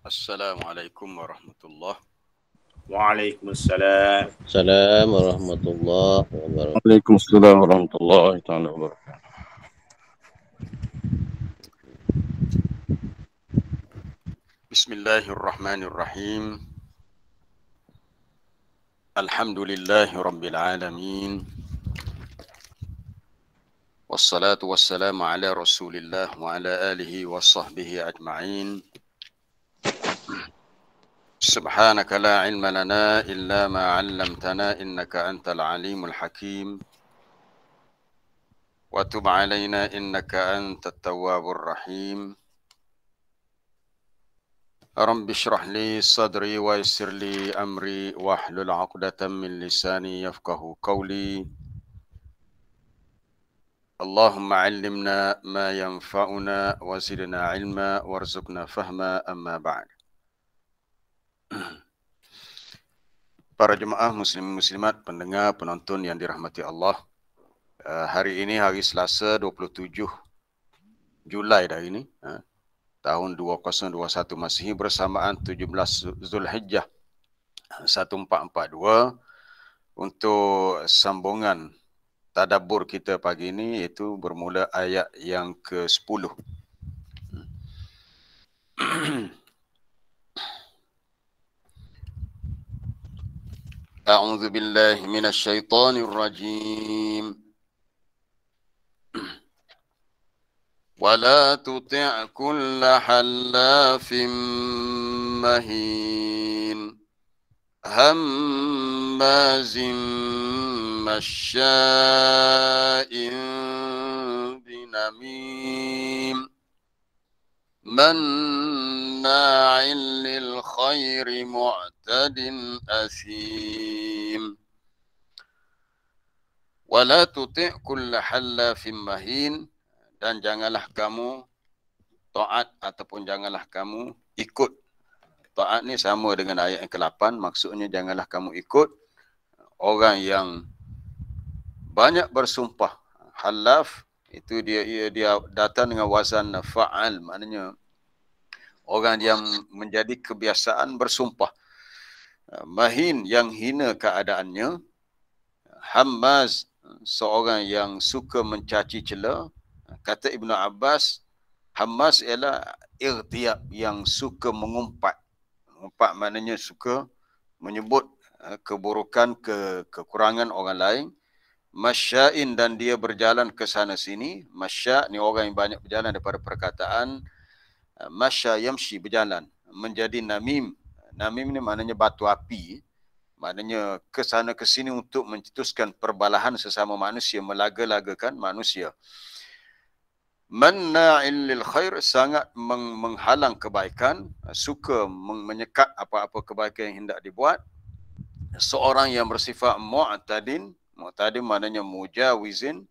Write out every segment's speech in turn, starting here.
Assalamualaikum warahmatullahi. Waalaikumsalam. Assalamualaikum warahmatullahi wabarakatuh. Waalaikumsalam warahmatullahi taala wabarakatuh. Bismillahirrahmanirrahim. Alhamdulillahi rabbil alamin. Wassalatu wassalamu ala Rasulillah wa ala alihi wa sahbihi ajma'in. Subhanaka la ilma lana illa ma 'allamtana innaka antal alimul hakim. Wa tub 'alaina innaka antat tawwabur rahim. Rabbi shrah li sadri wa yassir li amri wahlul 'uqdatam min lisani yafqahu qawli. Allahumma 'allimna ma yanfa'una wa zidna 'ilma warzuqna fahma amma ba'd. Para jemaah muslim muslimat, pendengar, penonton yang dirahmati Allah. Hari ini hari Selasa 27 Julai dah ini. Tahun 2021 Masihi bersamaan 17 Zulhijjah 1442 untuk sambungan tadabbur kita pagi ini, iaitu bermula ayat yang ke-10. A'udzu billahi minasy syaithanir rajim. ولا تطع كل حلاف مهين هماز مشاء بنميم مناع للخير معتد أثيم ولا تطع كل حلاف مهين. Dan janganlah kamu taat ataupun janganlah kamu ikut. Taat ni sama dengan ayat yang ke-8. Maksudnya janganlah kamu ikut orang yang banyak bersumpah. Halaf itu dia datang dengan wazan fa'al. Maknanya orang yang menjadi kebiasaan bersumpah. Mahin, yang hina keadaannya. Hammaz, seorang yang suka mencaci cela. Kata Ibnu Abbas, Hammaz ialah irtiab, yang suka mengumpat. Mengumpat maknanya suka menyebut keburukan, kekurangan orang lain. Masya'in, dan dia berjalan ke sana sini. Masya' ni orang yang banyak berjalan daripada perkataan. Masya yamshi, berjalan. Menjadi namim. Namim ni maknanya batu api. Maknanya ke sana ke sini untuk mencetuskan perbalahan sesama manusia, melaga-lagakan manusia. Manna'il lil khair, sangat menghalang kebaikan, suka menyekat apa-apa kebaikan yang hendak dibuat. Seorang yang bersifat mu'tadin, mu'tadin maknanya mujawizin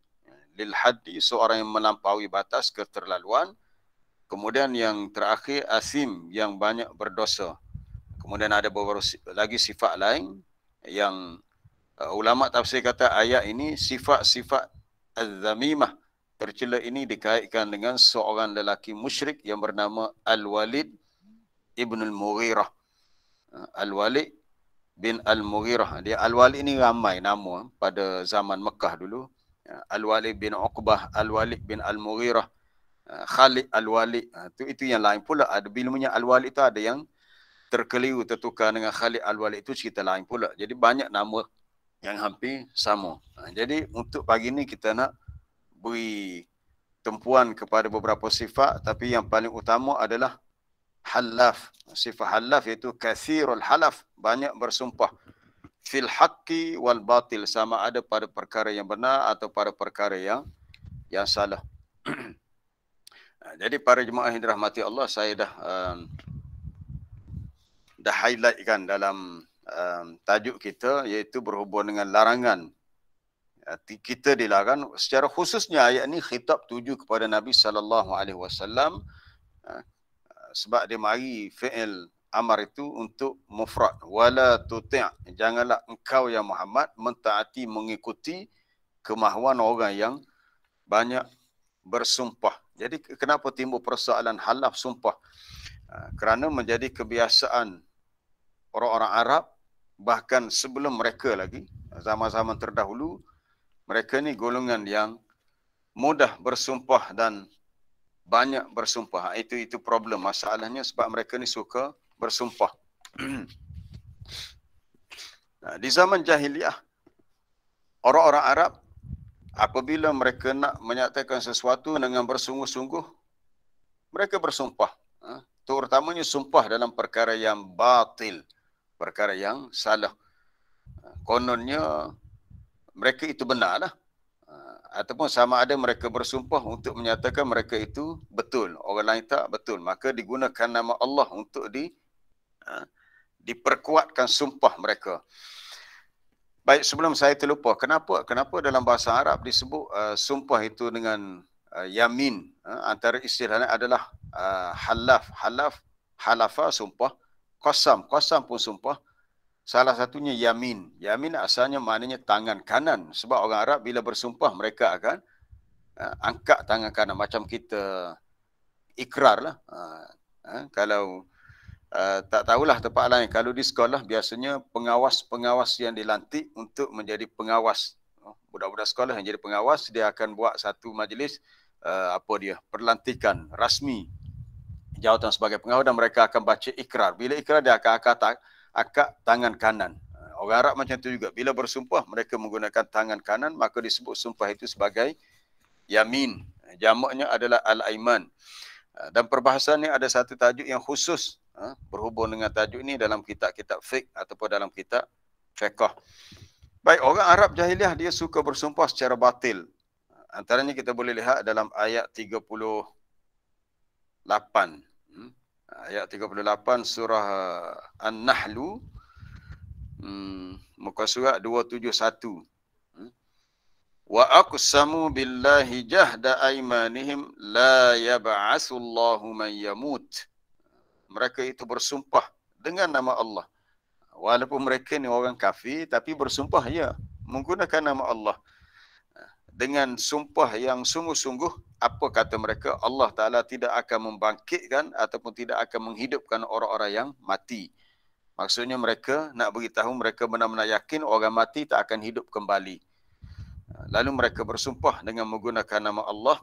lil haddi, seorang yang melampaui batas, keterlaluan. Kemudian yang terakhir, asim, yang banyak berdosa. Kemudian ada beberapa lagi sifat lain yang ulama tafsir kata ayat ini sifat-sifat az-zamimah, tercela ini dikaitkan dengan seorang lelaki musyrik yang bernama Al-Walid ibn Al-Mughirah. Al-Walid bin Al-Mughirah. Dia Al-Walid ini ramai nama pada zaman Mekah dulu. Al-Walid bin Uqbah, Al-Walid bin Al-Mughirah, Khalid Al-Walid. Itu yang lain pula. Ada bilmunya Al-Walid itu ada yang terkeliru, tertukar dengan Khalid Al-Walid, itu cerita lain pula. Jadi banyak nama yang hampir sama. Jadi untuk pagi ni kita nak beri tumpuan kepada beberapa sifat, tapi yang paling utama adalah halaf. Sifat halaf iaitu kathirul halaf, banyak bersumpah. Fil haqqi wal batil, sama ada pada perkara yang benar atau pada perkara yang salah. Jadi para jemaah yang dirahmati Allah, saya dah highlight kan dalam tajuk kita, iaitu berhubung dengan larangan. Kita dilarang, secara khususnya ayat ni khitab tuju kepada Nabi SAW, sebab dia mari fi'il amar itu untuk mufrad. Wala tuti', janganlah engkau ya Muhammad mentaati, mengikuti kemahuan orang yang banyak bersumpah. Jadi kenapa timbul persoalan halaf sumpah? Kerana menjadi kebiasaan orang-orang Arab, bahkan sebelum mereka lagi, zaman-zaman terdahulu, mereka ni golongan yang mudah bersumpah dan banyak bersumpah. Itu problem. Masalahnya sebab mereka ni suka bersumpah. Di zaman jahiliah, orang-orang Arab apabila mereka nak menyatakan sesuatu dengan bersungguh-sungguh, mereka bersumpah. Terutamanya sumpah dalam perkara yang batil, perkara yang salah. Kononnya mereka itu benar lah. Ataupun sama ada mereka bersumpah untuk menyatakan mereka itu betul, orang lain tak betul. Maka digunakan nama Allah untuk diperkuatkan sumpah mereka. Baik, sebelum saya terlupa, kenapa dalam bahasa Arab disebut sumpah itu dengan yamin? Antara istilahnya adalah halafa sumpah, qasam pun sumpah. Salah satunya yamin. Yamin asalnya maknanya tangan kanan. Sebab orang Arab bila bersumpah mereka akan angkat tangan kanan. Macam kita ikrar lah. Kalau tak tahulah tempat lain. Kalau di sekolah biasanya pengawas-pengawas yang dilantik untuk menjadi pengawas. Budak-budak sekolah yang jadi pengawas, dia akan buat satu majlis perlantikan rasmi jawatan sebagai pengawas dan mereka akan baca ikrar. Bila ikrar dia akan akak tangan kanan. Orang Arab macam tu juga. Bila bersumpah, mereka menggunakan tangan kanan, maka disebut sumpah itu sebagai yamin. Jamaknya adalah al-aiman. Dan perbahasan ni ada satu tajuk yang khusus berhubung dengan tajuk ini dalam kitab-kitab fiqh ataupun dalam kitab fiqh. Baik, orang Arab jahiliah dia suka bersumpah secara batil. Antaranya kita boleh lihat dalam ayat 38. Ayat 38 surah An-Nahlu, muka surat 271. Wa aqsamu billahi jahda aymanihim la yab'asullahu man yamut. Mereka itu bersumpah dengan nama Allah. Walaupun mereka ni orang kafir, tapi bersumpah ya menggunakan nama Allah. Dengan sumpah yang sungguh-sungguh, apa kata mereka? Allah Ta'ala tidak akan membangkitkan ataupun tidak akan menghidupkan orang-orang yang mati. Maksudnya mereka nak beritahu mereka benar-benar yakin orang mati tak akan hidup kembali. Lalu mereka bersumpah dengan menggunakan nama Allah.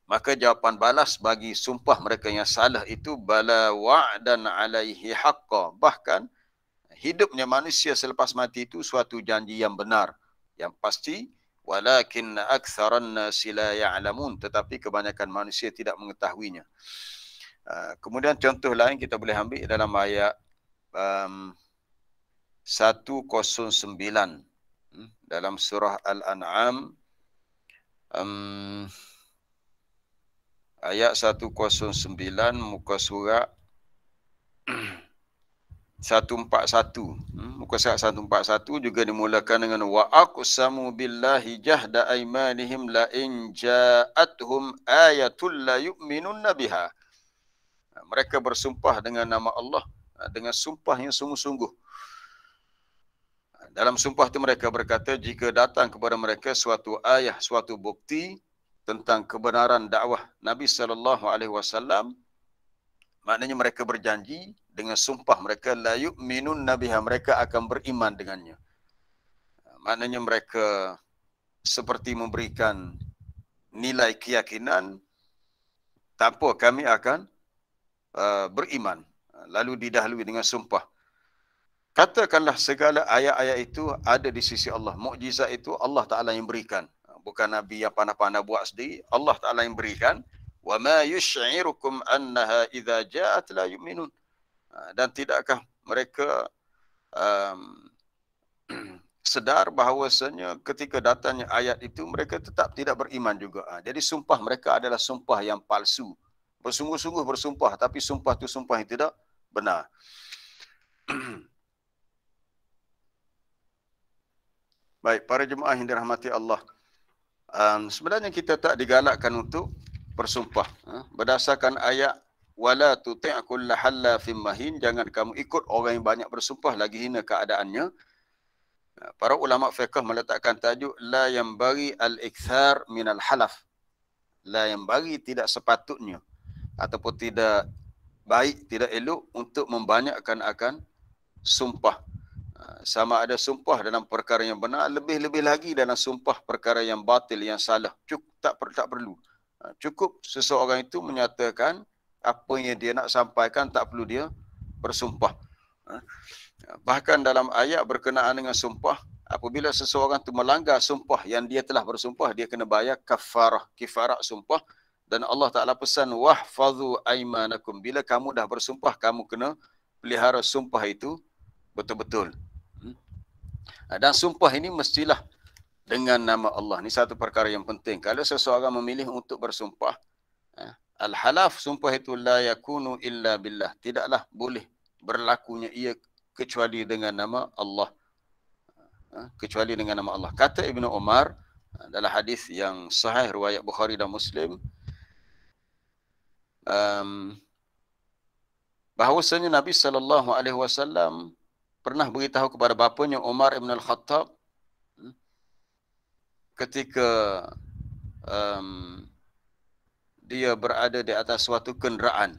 Maka jawapan balas bagi sumpah mereka yang salah itu, bala wa'dan alaihi haqqa. Bahkan hidupnya manusia selepas mati itu suatu janji yang benar, yang pasti. Walakin aktsaran nasi la ya'lamun, tetapi kebanyakan manusia tidak mengetahuinya. Kemudian contoh lain kita boleh ambil dalam ayat 109 dalam surah Al-An'am, ayat 109 muka surat 141. Muka surat 141 juga dimulakan dengan wa aqsamu billahi jahda aymanihim la in ja'atuhum ayatul la yu'minunna biha. Mereka bersumpah dengan nama Allah dengan sumpah yang sungguh-sungguh. Dalam sumpah itu mereka berkata, jika datang kepada mereka suatu ayat, suatu bukti tentang kebenaran dakwah Nabi SAW, maknanya mereka berjanji dengan sumpah mereka, la yu'minun nabiha, mereka akan beriman dengannya. Maknanya mereka seperti memberikan nilai keyakinan, tak apa, kami akan beriman. Lalu didahului dengan sumpah. Katakanlah segala ayat-ayat itu ada di sisi Allah. Mukjizat itu Allah Ta'ala yang berikan. Bukan Nabi yang pandai-pandai buat sendiri. Allah Ta'ala yang berikan. Wa ma yush'irukum annaha idza ja'at la yu'minun. Dan tidakkah mereka sedar bahawasanya ketika datangnya ayat itu mereka tetap tidak beriman juga. Jadi sumpah mereka adalah sumpah yang palsu. Bersungguh-sungguh bersumpah, tapi sumpah itu sumpah yang tidak benar. Baik, para jemaah yang dirahmati Allah. Sebenarnya kita tak digalakkan untuk bersumpah. Berdasarkan ayat wala tuti' kulla hallafin mahin, jangan kamu ikut orang yang banyak bersumpah lagi hina keadaannya. Para ulama fiqh meletakkan tajuk la yanbaghi al-ikthar minal halaf. La yanbaghi, tidak sepatutnya ataupun tidak baik, tidak elok untuk membanyakkan akan sumpah. Sama ada sumpah dalam perkara yang benar, lebih-lebih lagi dalam sumpah perkara yang batil, yang salah. Tak perlu. Cukup seseorang itu menyatakan apa yang dia nak sampaikan, tak perlu dia bersumpah. Bahkan dalam ayat berkenaan dengan sumpah, apabila seseorang itu melanggar sumpah yang dia telah bersumpah, dia kena bayar kifarah sumpah. Dan Allah Ta'ala pesan, wahfadhu aimanakum. Bila kamu dah bersumpah, kamu kena pelihara sumpah itu betul-betul. Dan sumpah ini mestilah dengan nama Allah. Ini satu perkara yang penting. Kalau seseorang memilih untuk bersumpah, al-halaf, sumpah itu la yakunu illa billah. Tidaklah boleh berlakunya ia kecuali dengan nama Allah. Kecuali dengan nama Allah. Kata Ibnu Umar dalam hadis yang sahih riwayat Bukhari dan Muslim, bahawasanya Nabi SAW pernah beritahu kepada bapanya Umar ibn al-Khattab ketika dia berada di atas suatu kenderaan.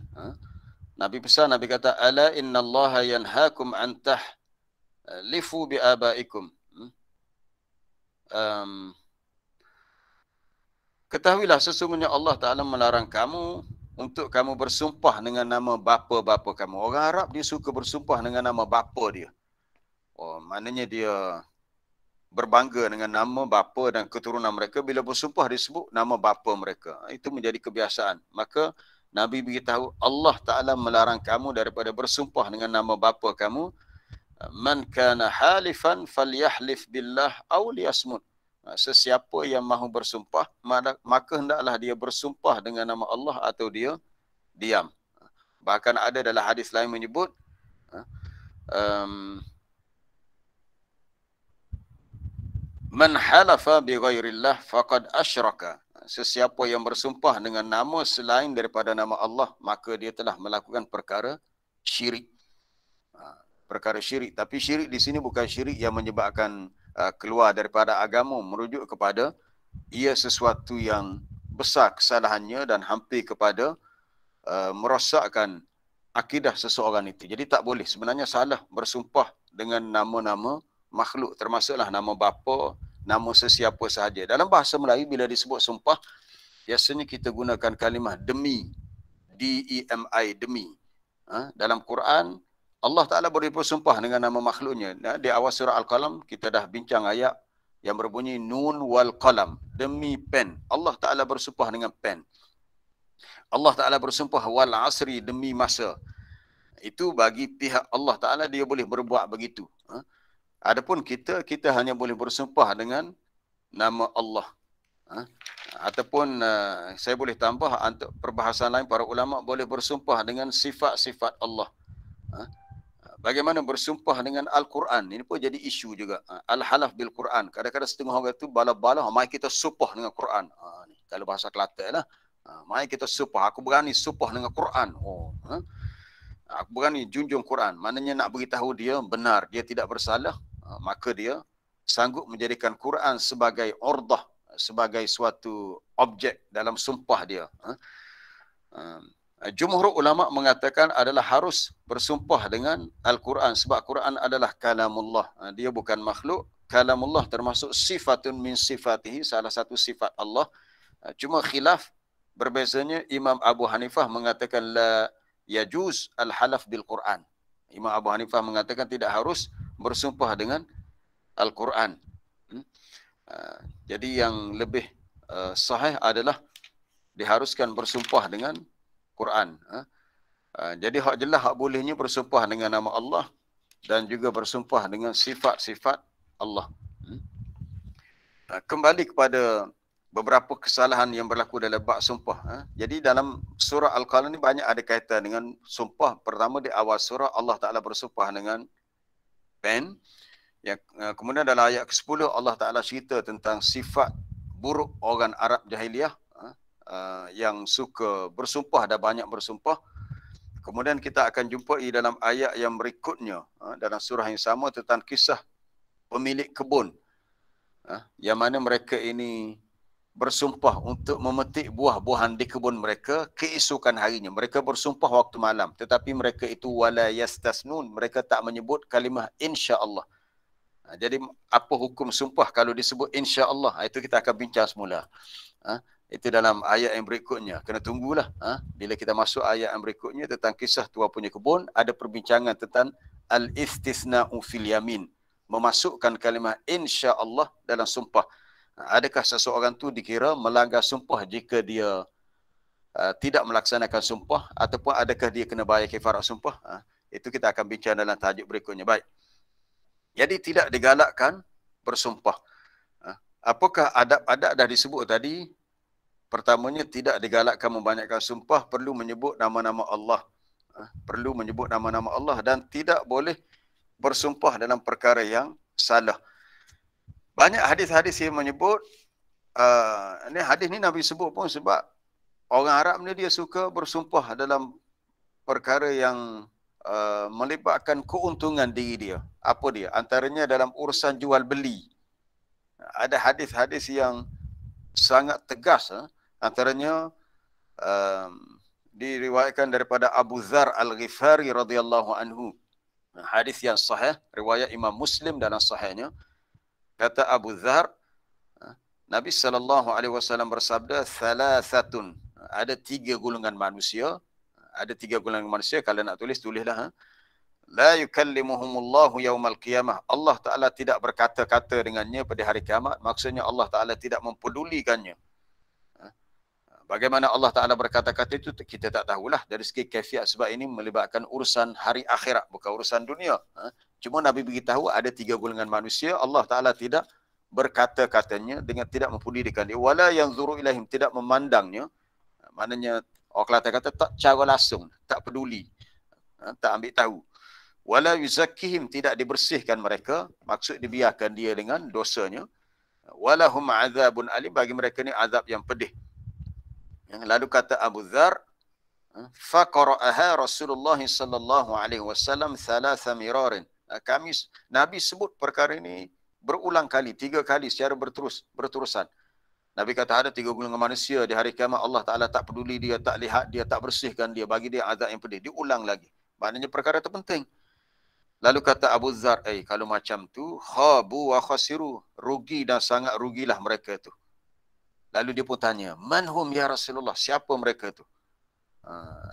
Nabi pesan, Nabi kata, ala inna allaha yanhaakum an tahlifu bi abaikum. Ketahuilah sesungguhnya Allah Ta'ala melarang kamu untuk kamu bersumpah dengan nama bapa-bapa kamu. Orang Arab dia suka bersumpah dengan nama bapa dia. Oh, maknanya dia berbangga dengan nama bapa dan keturunan mereka. Bila bersumpah disebut nama bapa mereka. Itu menjadi kebiasaan. Maka Nabi beritahu, Allah Ta'ala melarang kamu daripada bersumpah dengan nama bapa kamu. Man kana halifan falyahlif billah aw liyasmut. Sesiapa yang mahu bersumpah, maka hendaklah dia bersumpah dengan nama Allah atau dia diam. Bahkan ada dalam hadis lain menyebut, man halafa bi ghairillah faqad asyraka. Sesiapa yang bersumpah dengan nama selain daripada nama Allah, maka dia telah melakukan perkara syirik. Perkara syirik. Tapi syirik di sini bukan syirik yang menyebabkan keluar daripada agama, merujuk kepada ia sesuatu yang besar kesalahannya dan hampir kepada merosakkan akidah seseorang itu. Jadi tak boleh. Sebenarnya salah bersumpah dengan nama-nama makhluk, termasuklah nama bapa, nama sesiapa sahaja. Dalam bahasa Melayu bila disebut sumpah, biasanya kita gunakan kalimah demi, D-E-M-I, demi. Dalam Quran, Allah Ta'ala boleh bersumpah dengan nama makhluknya. Di awal surah Al-Qalam, kita dah bincang ayat yang berbunyi Nun wal Qalam. Demi pen. Allah Ta'ala bersumpah dengan pen. Allah Ta'ala bersumpah wal asri, demi masa. Itu bagi pihak Allah Ta'ala, dia boleh berbuat begitu. Adapun kita hanya boleh bersumpah dengan nama Allah. Ataupun saya boleh tambah, untuk perbahasan lain, para ulama boleh bersumpah dengan sifat-sifat Allah. Bagaimana bersumpah dengan Al-Quran? Ini pun jadi isu juga. Al-halaf bil Quran. Kadang-kadang setengah orang itu bala-bala, mari kita sumpah dengan Quran. Kalau bahasa Kelantan lah. Mari kita sumpah. Aku berani sumpah dengan Quran. Aku berani junjung Quran. Maknanya nak beritahu dia benar, dia tidak bersalah. Maka dia sanggup menjadikan Quran sebagai ordah, sebagai suatu objek dalam sumpah dia. Jumhur ulama mengatakan adalah harus bersumpah dengan Al-Quran sebab Quran adalah kalamullah. Dia bukan makhluk. Kalamullah termasuk sifatun min sifatihi, salah satu sifat Allah. Cuma khilaf berbezanya, Imam Abu Hanifah mengatakan la yajuz al-halaf bil Quran. Imam Abu Hanifah mengatakan tidak harus bersumpah dengan Al-Quran. Jadi yang lebih sahih adalah diharuskan bersumpah dengan Quran. Jadi hak jelas, hak bolehnya bersumpah dengan nama Allah dan juga bersumpah dengan sifat-sifat Allah. Kembali kepada beberapa kesalahan yang berlaku dalam bab sumpah. Jadi dalam surah Al-Qalam ni banyak ada kaitan dengan sumpah. Pertama di awal surah Allah Ta'ala bersumpah dengan pen. Kemudian dalam ayat ke-10 Allah Ta'ala cerita tentang sifat buruk orang Arab jahiliah yang suka bersumpah dan banyak bersumpah. Kemudian kita akan jumpai dalam ayat yang berikutnya dalam surah yang sama tentang kisah pemilik kebun yang mana mereka ini bersumpah untuk memetik buah-buahan di kebun mereka keesokan harinya. Mereka bersumpah waktu malam. Tetapi mereka itu wala yastasnun. Mereka tak menyebut kalimah insya-Allah. Jadi apa hukum sumpah kalau disebut insya-Allah? Itu kita akan bincang semula. Itu dalam ayat yang berikutnya. Kena tunggulah. Bila kita masuk ayat yang berikutnya tentang kisah tua punya kebun, ada perbincangan tentang al-istisna'u fil yamin. Memasukkan kalimah insya-Allah dalam sumpah. Adakah seseorang tu dikira melanggar sumpah jika dia tidak melaksanakan sumpah, ataupun adakah dia kena bayar kafarat sumpah? Itu kita akan bincang dalam tajuk berikutnya. Baik. Jadi tidak digalakkan bersumpah. Apakah adab-adab dah disebut tadi? Pertamanya tidak digalakkan membanyakkan sumpah, perlu menyebut nama-nama Allah. Perlu menyebut nama-nama Allah dan tidak boleh bersumpah dalam perkara yang salah. Banyak hadis-hadis yang menyebut, ini hadis ni Nabi sebut pun sebab orang Arab ni dia suka bersumpah dalam perkara yang melibatkan keuntungan diri dia. Apa dia? Antaranya dalam urusan jual beli. Ada hadis-hadis yang sangat tegas. Antaranya diriwayatkan daripada Abu Dzar Al-Ghifari radhiyallahu anhu. Hadis yang sahih, riwayat Imam Muslim dalam sahihnya. Kata Abu Dzar, Nabi SAW bersabda, thalathatun, ada 3 golongan manusia. Ada 3 golongan manusia, kalau nak tulis, tulislah. La yukallimuhumullahu yawmal qiyamah. Allah Ta'ala tidak berkata-kata dengannya pada hari kiamat. Maksudnya Allah Ta'ala tidak mempedulikannya. Bagaimana Allah Ta'ala berkata-kata itu, kita tak tahulah dari segi kaifiat, sebab ini melibatkan urusan hari akhirat, bukan urusan dunia. Cuma Nabi beritahu ada 3 golongan manusia, Allah Ta'ala tidak berkata-katanya dengan tidak mempedulikan dia. Wala yanzuru ilaihim, tidak memandangnya. Maknanya, orang Kelantan kata tak cara langsung, tak peduli, tak ambil tahu. Wala yuzakkihim, tidak dibersihkan mereka, maksud dibiarkan dia dengan dosanya. Walahum azabun alim, bagi mereka ni azab yang pedih. Lalu kata Abu Dzar, faqara'aha Rasulullah sallallahu alaihi wasallam thalatha mirarin. Nabi sebut perkara ini berulang kali, 3 kali secara berterusan. Nabi kata ada 3 golongan manusia di hari kiamat, Allah Ta'ala tak peduli dia, tak lihat dia, tak bersihkan dia, bagi dia azab yang pedih. Diulang lagi. Maknanya perkara itu penting. Lalu kata Abu Dzar, kalau macam tu, khabu wa khasiru, rugi dan sangat rugilah mereka tu. Lalu dia pun tanya, manhum ya Rasulullah, siapa mereka tu?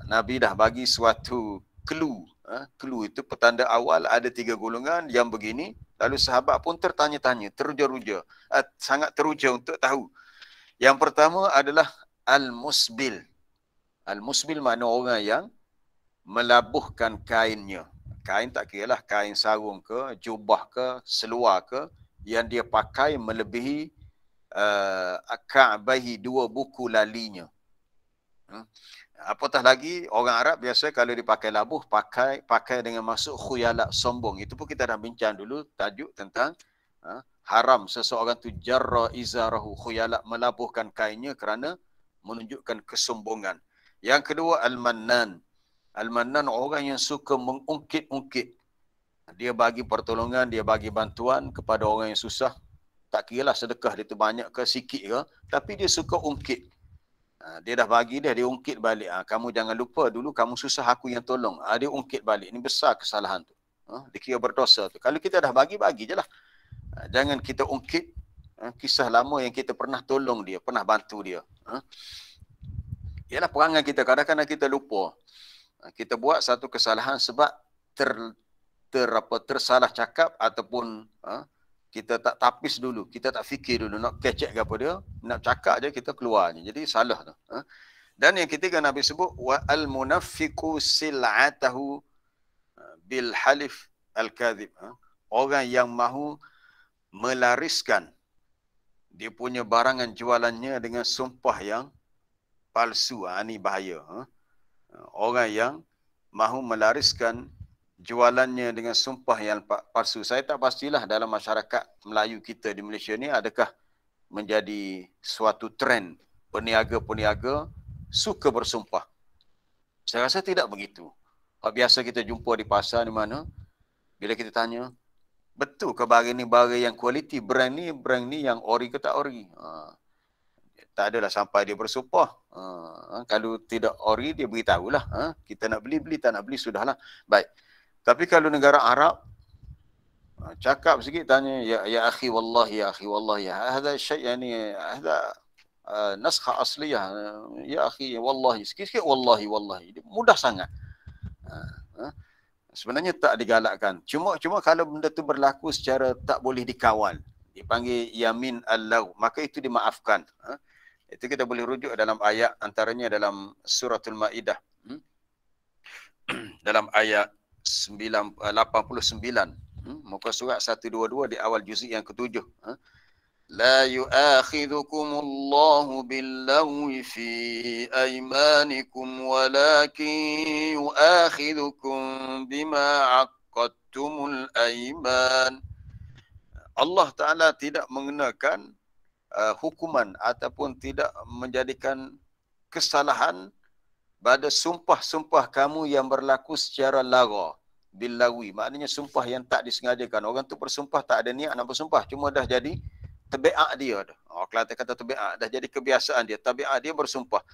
Nabi dah bagi suatu clue. Clue itu petanda awal, ada 3 golongan yang begini. Lalu sahabat pun tertanya-tanya, teruja-ruja, sangat teruja untuk tahu. Yang pertama adalah al-musbil. Al-musbil makna orang yang melabuhkan kainnya. Kain tak kira lah, kain sarung ke, jubah ke, seluar ke, yang dia pakai melebihi ka'bahi, 2 buku lalinya. Apatah lagi, orang Arab biasa kalau dipakai labuh, pakai dengan maksud khuyalak, sombong. Itu pun kita dah bincang dulu, tajuk tentang haram seseorang tu jarra izarahu, khuyalak, melabuhkan kainnya kerana menunjukkan kesombongan. Yang kedua, al-mannan. Al-mannan orang yang suka mengungkit-ungkit. Dia bagi pertolongan, dia bagi bantuan kepada orang yang susah. Tak kira lah sedekah dia tu banyak ke sikit ke, tapi dia suka ungkit. Dia dah bagi dia ungkit balik. Kamu jangan lupa dulu kamu susah aku yang tolong. Dia ungkit balik. Ini besar kesalahan tu. Dia kira berdosa tu. Kalau kita dah bagi je lah. Jangan kita ungkit kisah lama yang kita pernah tolong dia, pernah bantu dia. Ialah perangai kita. Kadang-kadang kita lupa. Kita buat satu kesalahan sebab tersalah cakap ataupun kita tak tapis dulu, kita tak fikir dulu nak kecek ke apa dia, nak cakap je kita keluar je. Jadi salah tu. Dan yang ketiga Nabi sebut wa al-munafiqu sil'atahu bil halif al-kadhib. Orang yang mahu melariskan dia punya barangan jualannya dengan sumpah yang palsu. Ini bahaya. Orang yang mahu melariskan jualannya dengan sumpah yang palsu. Saya tak pastilah dalam masyarakat Melayu kita di Malaysia ni adakah menjadi suatu trend peniaga-peniaga suka bersumpah. Saya rasa tidak begitu. Biasa kita jumpa di pasar di mana, bila kita tanya, betul ke barang ni barang yang kualiti, brand ni yang ori ke tak ori? Tak adalah sampai dia bersumpah. Kalau tidak ori, dia beritahulah. Kita nak beli, tak nak beli, sudahlah. Baik. Tapi kalau negara Arab, cakap sikit tanya, ya akhi wallahi, ya akhi wallahi. Hada syai' yani, hada naskha asliyah. Ya akhi wallahi. Sikit-sikit wallahi, wallahi. Mudah sangat. Sebenarnya tak digalakkan. Cuma kalau benda tu berlaku secara tak boleh dikawal, dipanggil yamin al-law, maka itu dimaafkan. Itu kita boleh rujuk dalam ayat, antaranya dalam suratul Maidah. Dalam ayat 89, muka surat 122 di awal juzuk yang ke-7. La yu'akhidhukumullahu bil-lawwi fi aymanikum walakin yu'akhidhukum bima 'aqadtumul ayman. Allah Ta'ala tidak mengenakan hukuman ataupun tidak menjadikan kesalahan pada sumpah-sumpah kamu yang berlaku secara lara, billawi, maknanya sumpah yang tak disengajakan. Orang tu bersumpah tak ada niat nak bersumpah, cuma dah jadi tabiat dia dah. Kelantan kata tabiat, dah jadi kebiasaan dia, tabiat dia bersumpah.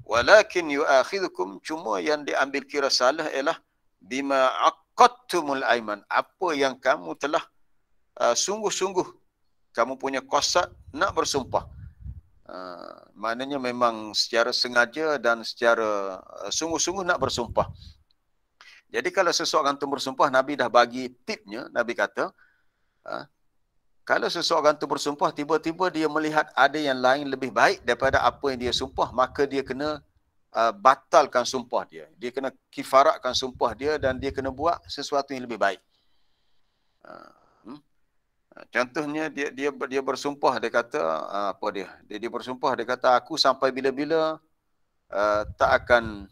Walakin yu'akhidhukum, cuma yang diambil kira salah ialah bima aqadtumul aiman, apa yang kamu telah sungguh-sungguh kamu punya qasad nak bersumpah. Maknanya memang secara sengaja dan secara sungguh-sungguh nak bersumpah. Jadi kalau seseorang tu bersumpah, Nabi dah bagi tipnya. Nabi kata, kalau seseorang tu bersumpah, tiba-tiba dia melihat ada yang lain lebih baik daripada apa yang dia sumpah, maka dia kena batalkan sumpah dia. Dia kena kifaratkan sumpah dia dan dia kena buat sesuatu yang lebih baik. Contohnya dia bersumpah, dia kata apa dia bersumpah, dia kata aku sampai bila-bila tak akan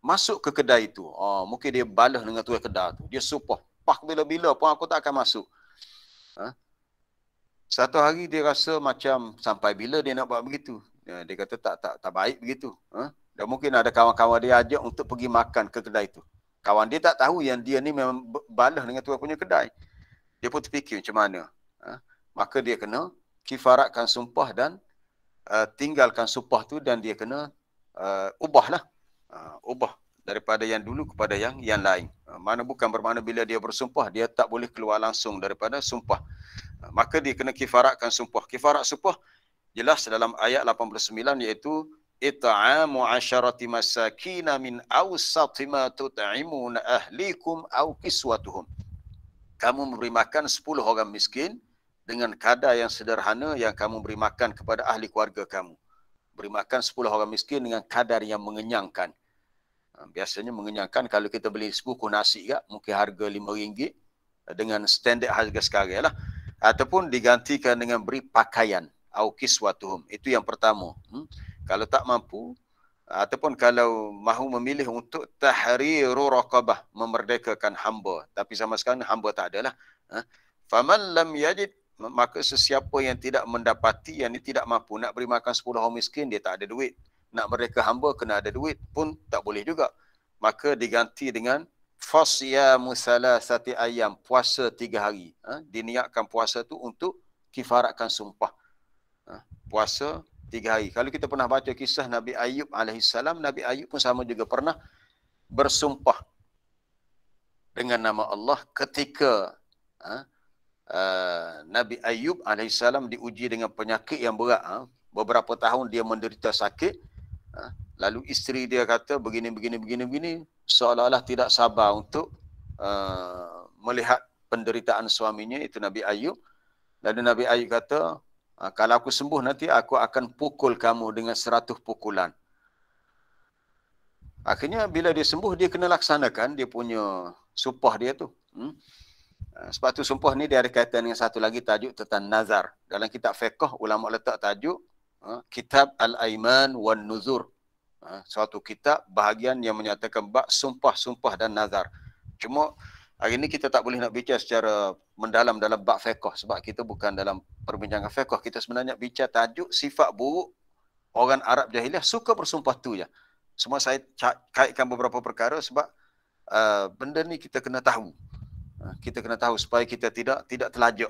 masuk ke kedai itu. Mungkin dia balas dengan tuan kedai tu. Dia sumpah, pak bila-bila pun aku tak akan masuk. Satu hari dia rasa macam sampai bila dia nak buat begitu. Dia kata tak baik begitu. Dan mungkin ada kawan-kawan dia ajak untuk pergi makan ke kedai itu. Kawan dia tak tahu yang dia ni memang balas dengan tuan punya kedai. Dia pun terfikir macam mana. Maka dia kena kifaratkan sumpah dan tinggalkan sumpah tu, dan dia kena ubahlah. Ubah daripada yang dulu kepada yang lain. Mana bukan bermakna bila dia bersumpah, dia tak boleh keluar langsung daripada sumpah. Maka dia kena kifaratkan sumpah. Kifarat sumpah jelas dalam ayat 89, iaitu it'amu 'asharati masakina min awsati ma tut'imuna ahlikum aw kiswatuhum. Kamu memberi makan 10 orang miskin dengan kadar yang sederhana yang kamu beri makan kepada ahli keluarga kamu. Beri makan 10 orang miskin dengan kadar yang mengenyangkan. Biasanya mengenyangkan kalau kita beli sebuku nasi mungkin harga RM5 dengan standard harga sekarang lah. Ataupun digantikan dengan beri pakaian, au kiswatuhum. Itu yang pertama. Kalau tak mampu, ataupun kalau mahu memilih untuk tahriru raqabah, memerdekakan hamba, tapi sama sekali hamba tak ada lah. Faman lam yajid, maka sesiapa yang tidak mendapati, yang tidak mampu nak beri makan 10 orang miskin, dia tak ada duit. Nak merdeka hamba kena ada duit pun tak boleh juga. Maka diganti dengan fasyamu salasati ayam, puasa 3 hari. Diniatkan puasa tu untuk kifaratkan sumpah. Puasa 3 hari. Kalau kita pernah baca kisah Nabi Ayub alaihissalam, Nabi Ayub pun sama juga pernah bersumpah dengan nama Allah ketika Nabi Ayub alaihissalam diuji dengan penyakit yang berat. Beberapa tahun dia menderita sakit. Lalu isteri dia kata begini, seolah-olah tidak sabar untuk melihat penderitaan suaminya, itu Nabi Ayub. Lalu Nabi Ayub kata, kalau aku sembuh nanti aku akan pukul kamu dengan 100 pukulan. Akhirnya bila dia sembuh, dia kena laksanakan dia punya sumpah dia tu. Sebab tu sumpah ni dia ada kaitan dengan satu lagi tajuk tentang nazar. Dalam kitab fiqh ulama letak tajuk Kitab Al-Aiman wan Nuzur. Suatu kitab bahagian yang menyatakan bab sumpah-sumpah dan nazar. Cuma hari ini kita tak boleh nak bicara secara mendalam dalam bab fiqh, sebab kita bukan dalam perbincangan fiqh. Kita sebenarnya bicara tajuk sifat buruk orang Arab jahiliah, suka bersumpah tu je. Semua saya kaitkan beberapa perkara sebab benda ni kita kena tahu. Kita kena tahu supaya kita tidak terlajak.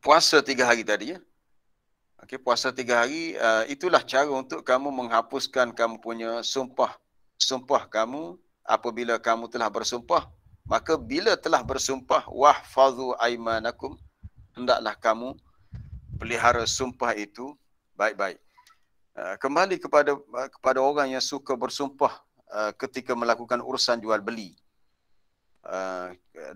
puasa 3 hari tadi ya. Okey, puasa 3 hari, itulah cara untuk kamu menghapuskan kamu punya sumpah kamu apabila kamu telah bersumpah. Maka bila telah bersumpah, wahfazu aimanakum, hendaklah kamu pelihara sumpah itu baik-baik. Kembali kepada orang yang suka bersumpah ketika melakukan urusan jual beli.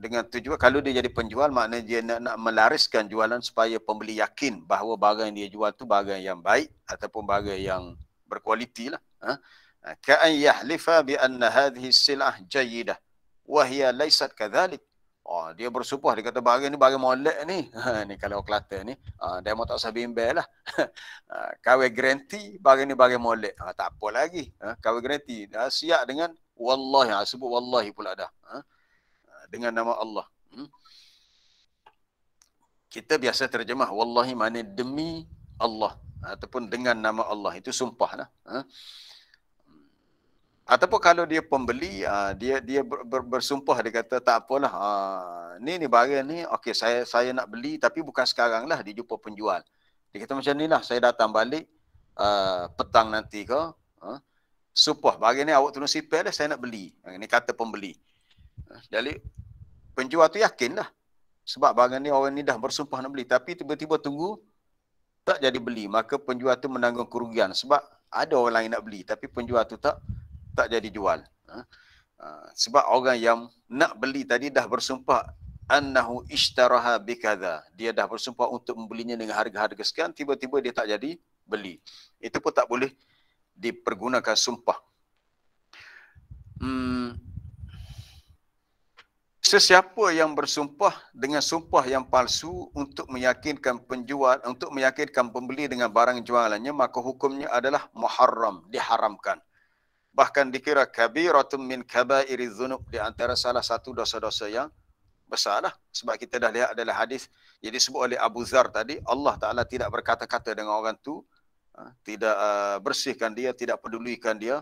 Dengan tujuan kalau dia jadi penjual, maknanya dia nak melariskan jualan supaya pembeli yakin bahawa barang yang dia jual tu barang yang baik ataupun barang yang berkualiti lah. Ka'an yahlifa bi anna hadhihi sil'ah jayyidah wa hiya laysat kadhalik. Dia bersumpah, dia kata barang ni barang molek ni. Ni kalau Kelantan ni, dia mau tak usah bimbel lah. Kawai garanti barang ni barang molek. Tak apa lagi. Kawai garanti. Siap dengan wallahi, sebut wallahi pula dah. Dengan nama Allah. Kita biasa terjemah wallahi makna demi Allah ataupun dengan nama Allah, itu sumpah lah. Ataupun kalau dia pembeli, dia bersumpah, dia kata tak apalah, ni barang ni okey, saya nak beli tapi bukan sekarang lah, dia jumpa penjual. Dia kata macam ni lah, saya datang balik petang nanti ke, sumpah barang ni awak tolong sipil lah, saya nak beli. Ini kata pembeli. Jadi penjual tu yakin lah, sebab barang ni orang ni dah bersumpah nak beli, tapi tiba-tiba tunggu tak jadi beli, maka penjual tu menanggung kerugian sebab ada orang lain nak beli tapi penjual tu tak jadi jual. Sebab orang yang nak beli tadi dah bersumpah annahu ishtaraha bikadha, dia dah bersumpah untuk membelinya dengan harga-harga sekian, tiba-tiba dia tak jadi beli, itu pun tak boleh dipergunakan sumpah. Sesiapa yang bersumpah dengan sumpah yang palsu untuk meyakinkan penjual, untuk meyakinkan pembeli dengan barang jualannya, maka hukumnya adalah muharram, diharamkan. Bahkan dikira kabiratun min kabairiz dzunub, di antara salah satu dosa-dosa yang besarlah. Sebab kita dah lihat adalah hadis yang disebut oleh Abu Dzar tadi, Allah Taala tidak berkata-kata dengan orang tu, tidak bersihkan dia, tidak pedulikan dia.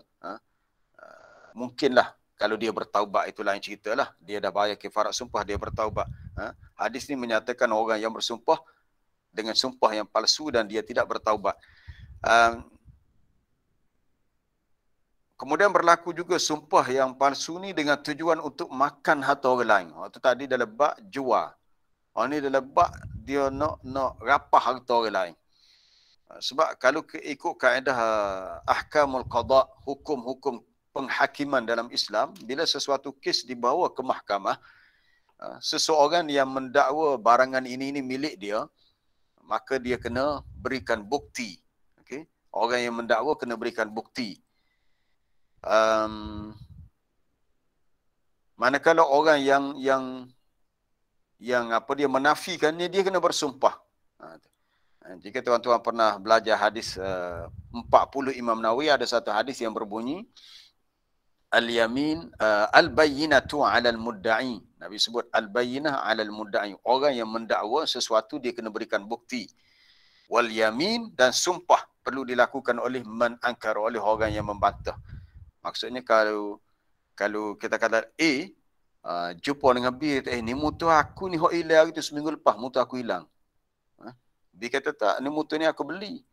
Mungkinlah kalau dia bertaubat, itu lain cerita lah. Dia dah bayar kifarat sumpah, dia bertaubat. Hadis ni menyatakan orang yang bersumpah dengan sumpah yang palsu dan dia tidak bertaubat. Kemudian berlaku juga sumpah yang palsu ni dengan tujuan untuk makan harta orang lain. Itu tadi dalam bab jual. Ni dalam bab dia nak rapah harta orang lain. Sebab kalau ikut kaedah ahkamul qada, hukum-hukum penghakiman dalam Islam, bila sesuatu kes dibawa ke mahkamah, seseorang yang mendakwa barangan ini milik dia, maka dia kena berikan bukti. Okay? Orang yang mendakwa kena berikan bukti. Manakala orang yang apa dia menafikannya, dia kena bersumpah. Jika tuan-tuan pernah belajar hadis 40 Imam Nawawi, ada satu hadis yang berbunyi al-yamin al-bayyinatu 'alal mudda'i. Nabi sebut al-bayyinah 'alal mudda'i. Orang yang mendakwa sesuatu dia kena berikan bukti. Wal yamin, dan sumpah perlu dilakukan oleh man ankar, oleh orang yang membantah. Maksudnya kalau kita kata jumpa dengan B, ni motor aku ni hok hilang itu seminggu lepas, motor aku hilang. B kata tak, ni motor ni aku beli.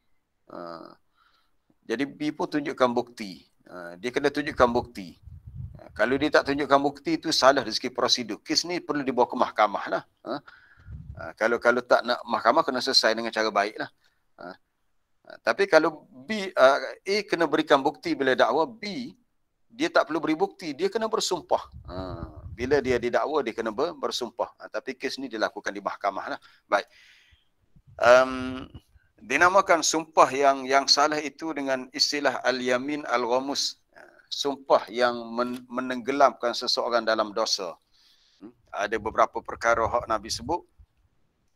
Jadi B pun tunjukkan bukti. Dia kena tunjukkan bukti. Kalau dia tak tunjukkan bukti, itu salah dari segi prosedur. Kes ni perlu dibawa ke mahkamah lah. Kalau tak nak mahkamah, kena selesai dengan cara baik lah. Tapi kalau A kena berikan bukti bila dakwa, B dia tak perlu beri bukti, dia kena bersumpah. Bila dia didakwa, dia kena bersumpah. Tapi kes ni dilakukan di mahkamah lah. Baik. Dinamakan sumpah yang salah itu dengan istilah al-yamin al-ghamus, sumpah yang menenggelamkan seseorang dalam dosa. Ada beberapa perkara hak Nabi sebut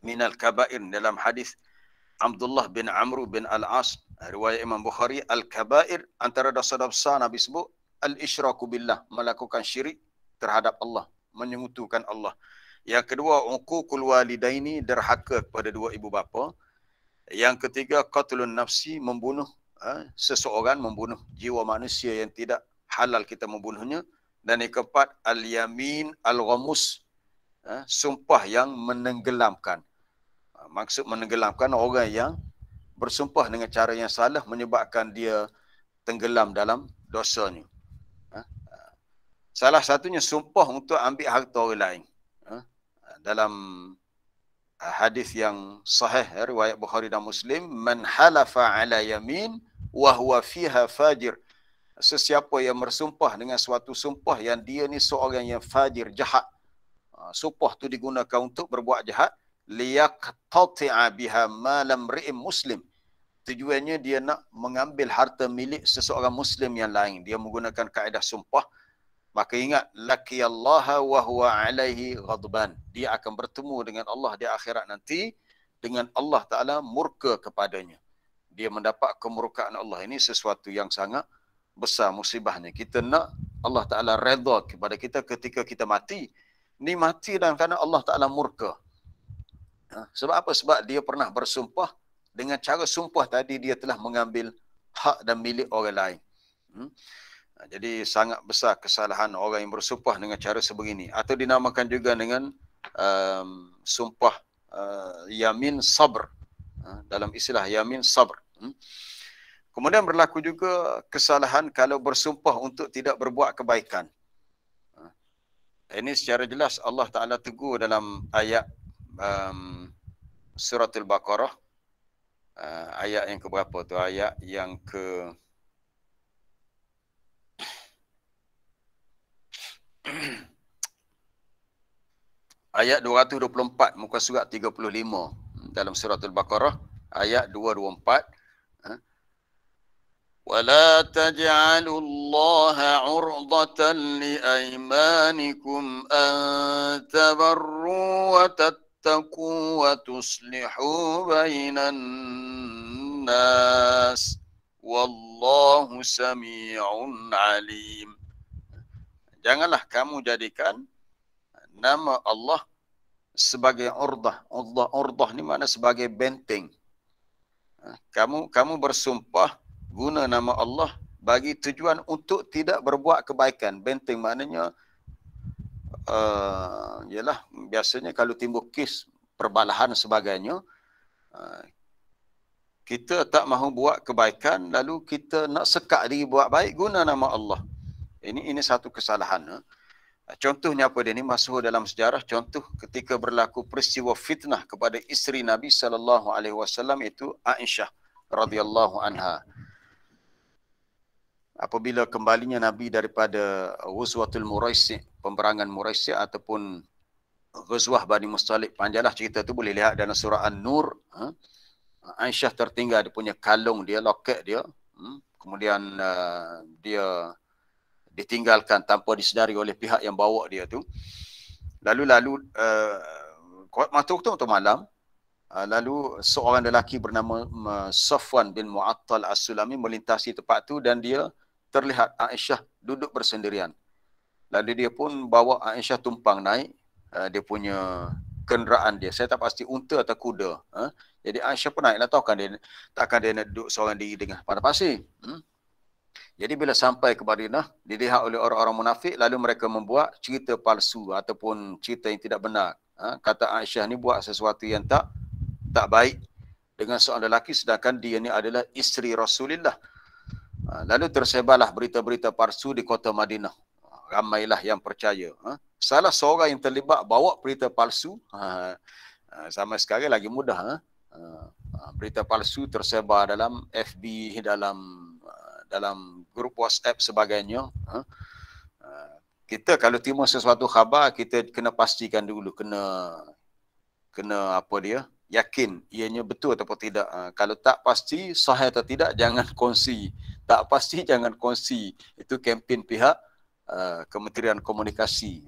minal kabair dalam hadis Abdullah bin Amr bin Al-As, riwayat Imam Bukhari, al-kabair, antara dosa-dosa besar Nabi sebut al-isyraku billah, melakukan syirik terhadap Allah, menyekutukan Allah. Yang kedua, uququl walidaini, derhaka kepada dua ibu bapa. Yang ketiga, qatlun nafsi, membunuh seseorang, membunuh jiwa manusia yang tidak halal kita membunuhnya. Dan yang keempat, al-yamin al-ghamus, sumpah yang menenggelamkan. Maksud menenggelamkan, orang yang bersumpah dengan cara yang salah menyebabkan dia tenggelam dalam dosanya. Salah satunya sumpah untuk ambil harta orang lain. Dalam hadis yang sahih riwayat Bukhari dan Muslim, man halafa ala yamin wa huwa fiha fajir. Sesiapa yang bersumpah dengan suatu sumpah yang dia ni seorang yang fajir, jahat. Sumpah tu digunakan untuk berbuat jahat, liyaqtati'a biha malam ri'im muslim. Tujuannya dia nak mengambil harta milik seseorang muslim yang lain. Dia menggunakan kaedah sumpah. Maka ingat, laqiyallaha wa huwa alaihi ghadban. Dia akan bertemu dengan Allah di akhirat nanti dengan Allah Ta'ala murka kepadanya. Dia mendapat kemurkaan Allah. Ini sesuatu yang sangat besar musibahnya. Kita nak Allah Ta'ala redha kepada kita ketika kita mati. Ni mati dan kerana Allah Ta'ala murka. Sebab apa? Sebab dia pernah bersumpah. Dengan cara sumpah tadi, dia telah mengambil hak dan milik orang lain. Jadi sangat besar kesalahan orang yang bersumpah dengan cara sebegini. Atau dinamakan juga dengan sumpah yamin sabr. Dalam istilah yamin sabr. Kemudian berlaku juga kesalahan kalau bersumpah untuk tidak berbuat kebaikan. Ini secara jelas Allah Ta'ala tegur dalam ayat Suratul Baqarah. Ayat yang keberapa tu? Ayat yang ke ayat 224 muka surat 35 dalam Suratul Baqarah ayat 224. ولا تجعلوا الله عرضة لأيمانكم أن تبروا وتتقوا وتصلحوا بين الناس والله سميع عليم. Janganlah kamu jadikan nama Allah sebagai urdah. Urdah ni makna sebagai benteng. Kamu bersumpah guna nama Allah bagi tujuan untuk tidak berbuat kebaikan. Benteng maknanya ialah biasanya kalau timbul kes perbalahan sebagainya, kita tak mahu buat kebaikan lalu kita nak sekat diri buat baik guna nama Allah. Ini satu kesalahan. Contohnya apa dia ni? Masuk dalam sejarah, contoh ketika berlaku peristiwa fitnah kepada isteri Nabi SAW itu Aisyah radhiyallahu anha. Apabila kembalinya Nabi daripada Ghuzwatul Muraisi', peperangan Muraisi' ataupun Ghuzwah Bani Mustalik, panjanglah cerita tu, boleh lihat dalam surah An-Nur. Aisyah tertinggal dia punya kalung dia, loket dia. Kemudian dia ditinggalkan tanpa disedari oleh pihak yang bawa dia tu. Lalu waktu malam, lalu seorang lelaki bernama Safwan bin Mu'attal As-Sulami melintasi tempat tu dan dia terlihat Aisyah duduk bersendirian. Lalu dia pun bawa Aisyah tumpang naik dia punya kenderaan dia. Saya tak pasti unta atau kuda. Jadi Aisyah pun naiklah, takkan dia nak duduk seorang diri dengan pada pasir. Jadi bila sampai ke Madinah, dilihat oleh orang-orang munafik, lalu mereka membuat cerita palsu ataupun cerita yang tidak benar. Kata Aisyah ni buat sesuatu yang tak baik dengan seorang lelaki sedangkan dia ni adalah isteri Rasulullah. Lalu tersebarlah berita-berita palsu di kota Madinah. Ramailah yang percaya. Salah seorang yang terlibat bawa berita palsu. Sama sekarang lagi mudah. Berita palsu tersebar dalam FB, dalam grup WhatsApp sebagainya. Kita kalau terima sesuatu khabar, kita kena pastikan dulu, kena apa dia, yakin ianya betul atau tidak. Kalau tak pasti sahih atau tidak, jangan kongsi. Tak pasti jangan kongsi. Itu kempen pihak Kementerian Komunikasi.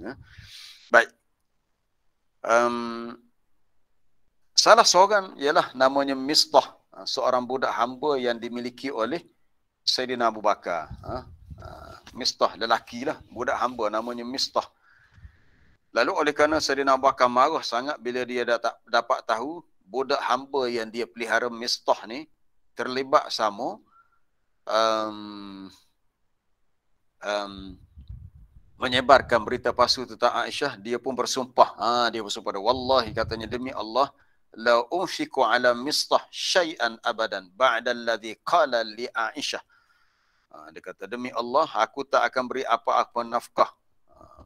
Baik. Salah seorang ialah namanya Mistah, seorang budak hamba yang dimiliki oleh Sayyidina Abu Bakar. Mistah, lelaki lah, budak hamba namanya Mistah. Lalu oleh kerana Sayyidina Abu Bakar marah sangat bila dia dapat tahu budak hamba yang dia pelihara Mistah ni terlibat sama menyebarkan berita palsu tentang Aisyah, dia pun bersumpah. Dia bersumpah, wallahi katanya, demi Allah, la unfiqu ala Mistah syai'an abadan ba'da alladhi qala li Aisyah. Dia kata, demi Allah, aku tak akan beri apa-apa nafkah.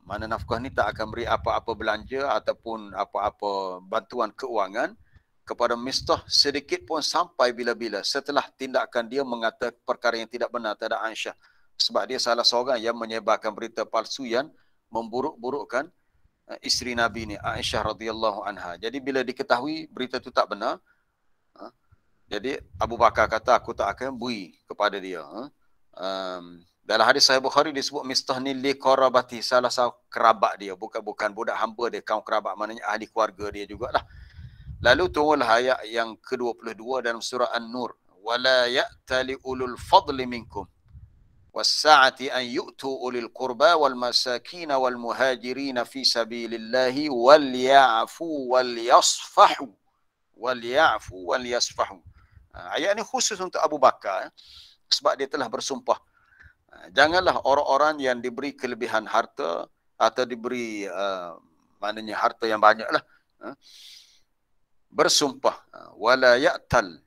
Mana nafkah ni, tak akan beri apa-apa belanja ataupun apa-apa bantuan keuangan kepada Mistah sedikit pun sampai bila-bila setelah tindakan dia mengatakan perkara yang tidak benar terhadap Aisyah. Sebab dia salah seorang yang menyebarkan berita palsu yang memburuk-burukkan isteri Nabi ni, Aisyah radhiyallahu anha. Jadi bila diketahui berita itu tak benar, jadi Abu Bakar kata, aku tak akan beri kepada dia. Dalam hadis Sahih Bukhari disebut Mistah ni li qarabati, salah satu kerabat dia, bukan budak hamba dia, kaum kerabat, maknanya ahli keluarga dia jugalah. Lalu turunlah ayat yang ke-22 dalam surah An-Nur, wala ya'tali ulul fadli minkum was-sa'ati an yu'tu ulil qurba wal masakin wal muhajirin fi sabilillahi wal ya'fu wal yasfahu ayat ni khusus untuk Abu Bakar sebab dia telah bersumpah. Janganlah orang-orang yang diberi kelebihan harta atau diberi maknanya harta yang banyaklah bersumpah. Wala ya'tal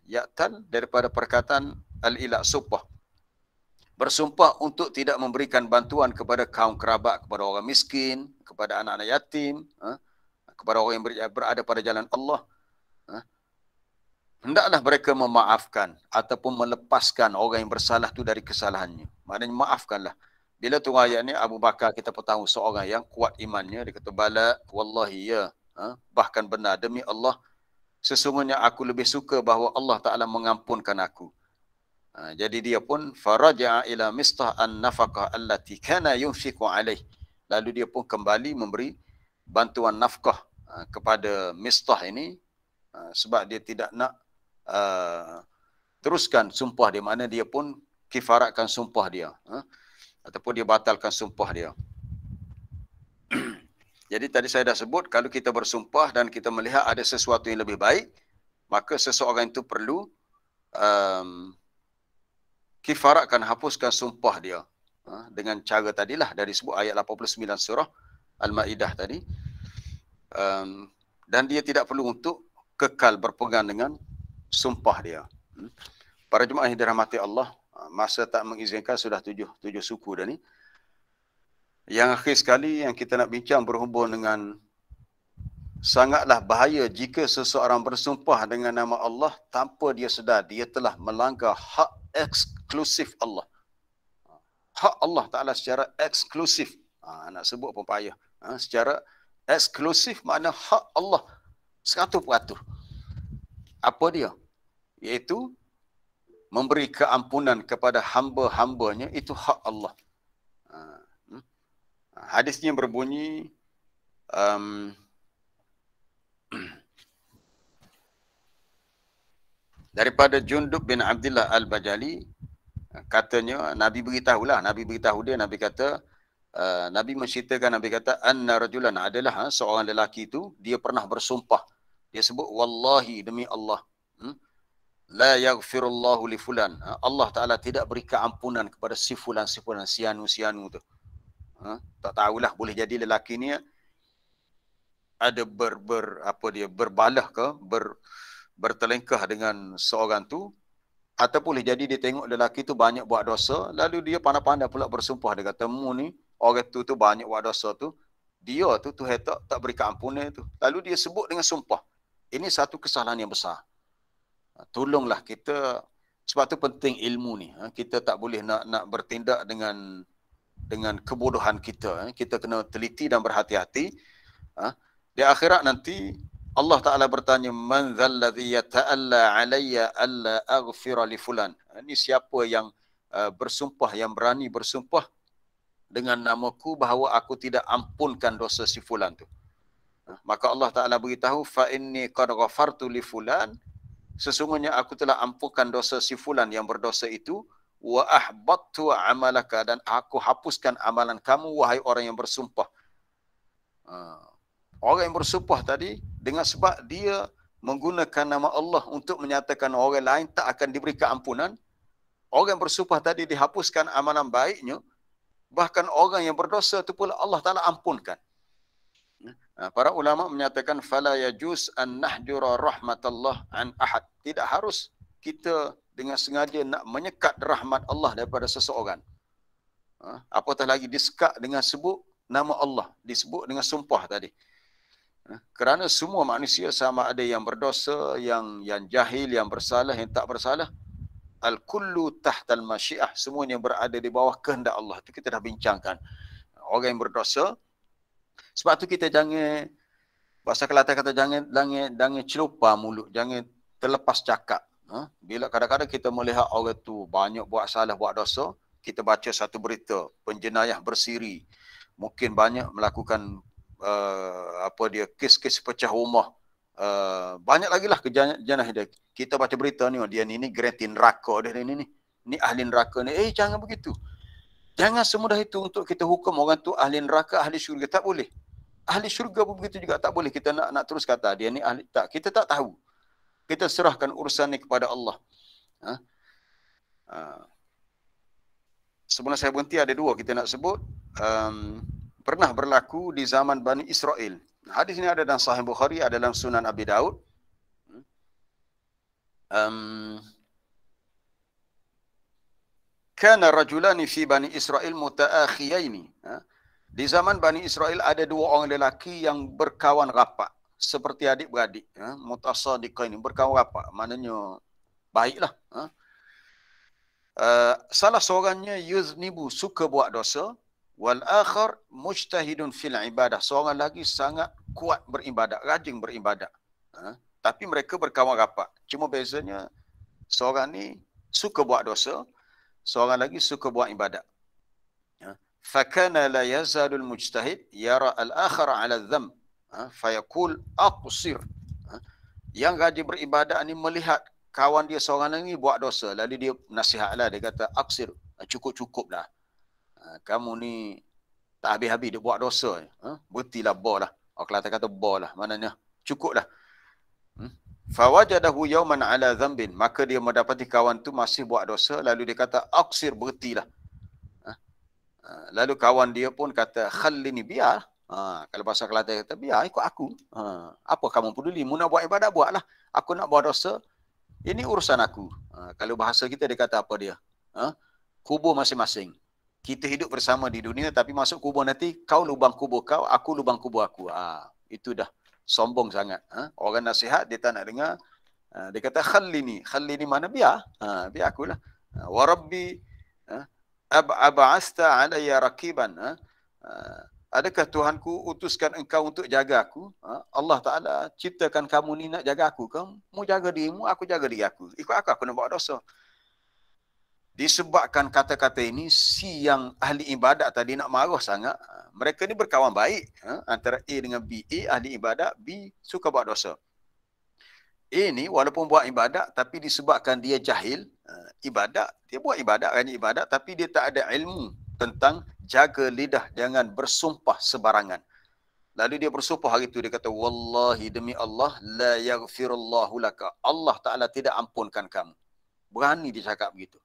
daripada perkataan al-ila, sumpah. Bersumpah untuk tidak memberikan bantuan kepada kaum kerabat, kepada orang miskin, kepada anak-anak yatim, kepada orang yang berada pada jalan Allah. Hendaklah mereka memaafkan ataupun melepaskan orang yang bersalah tu dari kesalahannya. Maknanya maafkanlah. Bila tu ayat ni, Abu Bakar kita tahu seorang yang kuat imannya. Dia kata, bala wallahi ya, bahkan benar, demi Allah, sesungguhnya aku lebih suka bahawa Allah Ta'ala mengampunkan aku. Jadi dia pun faraja'a ila Mistah an-nafaqah allati kana yunfiqu alaih. Lalu dia pun kembali memberi bantuan nafkah kepada Mistah ini sebab dia tidak nak teruskan sumpah dia, mana dia pun kifaratkan sumpah dia ataupun dia batalkan sumpah dia. Jadi tadi saya dah sebut, kalau kita bersumpah dan kita melihat ada sesuatu yang lebih baik, maka seseorang itu perlu kifaratkan, hapuskan sumpah dia dengan cara tadilah dari sebut ayat 89 surah Al-Ma'idah tadi. Dan dia tidak perlu untuk kekal berpegang dengan sumpah dia. Para jemaah yang dirahmati Allah, masa tak mengizinkan, sudah tujuh suku dah ni. Yang akhir sekali yang kita nak bincang berhubung dengan sangatlah bahaya jika seseorang bersumpah dengan nama Allah tanpa dia sedar dia telah melanggar hak eksklusif Allah. Hak Allah Ta'ala secara eksklusif. Nak sebut pun payah. Secara eksklusif makna hak Allah 100%. Apa dia? Iaitu memberi keampunan kepada hamba-hambanya, itu hak Allah. Hadisnya berbunyi daripada Jundub bin Abdullah Al-Bajali, katanya Nabi beritahu dia, Nabi kata, Nabi menceritakan, Nabi kata, anna rajulan, adalah seorang lelaki itu, dia pernah bersumpah. Dia sebut, wallahi, demi Allah, la yaghfirullahu li fulan, Allah Ta'ala tidak beri keampunan kepada si fulan, sianu tu. Tak tahulah, boleh jadi lelaki ni ada berbalah ke, bertelengkah dengan seorang tu, atau boleh jadi dia tengok lelaki tu banyak buat dosa, lalu dia pandai-pandai pula bersumpah. Dia kata, mu ni, orang tu banyak buat dosa tu, dia tu Tuhan tak beri keampunan tu. Lalu dia sebut dengan sumpah. Ini satu kesalahan yang besar. Tolonglah kita, sebab tu penting ilmu ni. Kita tak boleh nak bertindak dengan kebodohan kita. Kita kena teliti dan berhati-hati. Di akhirat nanti Allah Ta'ala bertanya, man dhalladhi yata'alla alayya alla aghfira li fulan. Ini siapa yang bersumpah, yang berani bersumpah dengan namaku bahawa aku tidak ampunkan dosa si fulan tu. Maka Allah Ta'ala beritahu, fa inni qad ghafartu li fulan, sesungguhnya aku telah ampunkan dosa si fulan yang berdosa itu, wa ahbattu amalaka, dan aku hapuskan amalan kamu wahai orang yang bersumpah. Orang yang bersumpah tadi dengan sebab dia menggunakan nama Allah untuk menyatakan orang lain tak akan diberi keampunan, orang yang bersumpah tadi dihapuskan amalan baiknya, Bahkan orang yang berdosa tu pula Allah Ta'ala ampunkan. Para ulama menyatakan fala yajuz an nahjura rahmatallah an ahad. Tidak harus kita dengan sengaja nak menyekat rahmat Allah daripada seseorang. Apatah lagi disekat dengan sebut nama Allah, disebut dengan sumpah tadi. Kerana semua manusia sama ada yang berdosa, yang jahil, yang bersalah, yang tak bersalah. Al-kullu tahtal masyiah. Semuanya berada di bawah kehendak Allah. Itu kita dah bincangkan. Orang yang berdosa. Sebab tu kita jangan, bahasa Kelantan kata jangan celupar mulut. Jangan terlepas cakap. Bila kadang-kadang kita melihat orang tu banyak buat salah, buat dosa. Kita baca satu berita. Penjenayah bersiri. Mungkin banyak melakukan kes-kes pecah rumah. Banyak lagi lah kejadian dia. Kita baca berita ni, dia ni garanti neraka dia ni. Ni ahli neraka ni. Jangan begitu. Jangan semudah itu untuk kita hukum orang tu ahli neraka, ahli syurga. Tak boleh. Ahli syurga pun begitu juga tak boleh. Kita nak terus kata dia ni ahli. Tak, kita tak tahu. Kita serahkan urusan ni kepada Allah. Sebelum saya berhenti ada dua kita nak sebut. Pernah berlaku di zaman Bani Israel. Hadis ini ada dalam Sahih Bukhari, ada dalam Sunan Abi Daud. Kana rajulani fi Bani Israel mutaakhiyaini. Di zaman Bani Israel ada dua orang lelaki yang berkawan rapat. Seperti adik-beradik. Mutasadiqaini, berkawan rapat. Maknanya baiklah. Salah seorangnya yuznibu, suka buat dosa. Wal akhar mujtahidun fil ibadah. Seorang lagi sangat kuat beribadat, rajin beribadat. Tapi mereka berkawan rapat. Cuma bezanya seorang ni suka buat dosa, seorang lagi suka buat ibadat. Fakana la yazalul mujtahid yara al-akhar ala dham. Fayaqul aqsir. Yang rajin beribadat ni melihat kawan dia seorang lagi buat dosa. Lalu dia nasihatlah, dia kata aqsir, cukup-cukuplah. Kamu ni tak habis-habis dia buat dosa. Berhentilah, bar lah. Orang Kelantan kata bar lah. Maknanya cukuplah. Fawajadahu yawman ala dhambin. Maka dia mendapati kawan tu masih buat dosa. Lalu dia kata aqsir, berhentilah. Lalu kawan dia pun kata khallini, biar. Kalau bahasa Kelantan kata biar, ikut aku. Apa kamu peduli? Mu nak buat ibadat, buatlah. Aku nak buat dosa, ini urusan aku. Kalau bahasa kita dia kata apa dia? Kubur masing-masing. Kita hidup bersama di dunia, tapi masuk kubur nanti, kau lubang kubur kau, aku lubang kubur aku. Itu dah sombong sangat. Orang nasihat, dia tak nak dengar. Dia kata khallini. Khallini mana? Biar. Biar akulah. Warabbi ab'asta alayya rakiban. Adakah Tuhanku utuskan engkau untuk jaga aku? Allah Ta'ala ciptakan kamu ni nak jaga aku. Kamu jaga dirimu, aku jaga diri aku. Ikut aku nak buat dosa. Disebabkan kata-kata ini, si yang ahli ibadat tadi nak marah sangat. Mereka ni berkawan baik. Antara A dengan B. A ahli ibadat, B suka buat dosa. A ni walaupun buat ibadat, tapi disebabkan dia jahil, ibadat, dia buat ibadat, rajin ibadat, tapi dia tak ada ilmu tentang jaga lidah, jangan bersumpah sebarangan. Lalu dia bersumpah hari itu, dia kata, wallahi demi Allah, la yaghfirullahu laka. Allah Ta'ala tidak ampunkan kamu. Berani dia cakap begitu.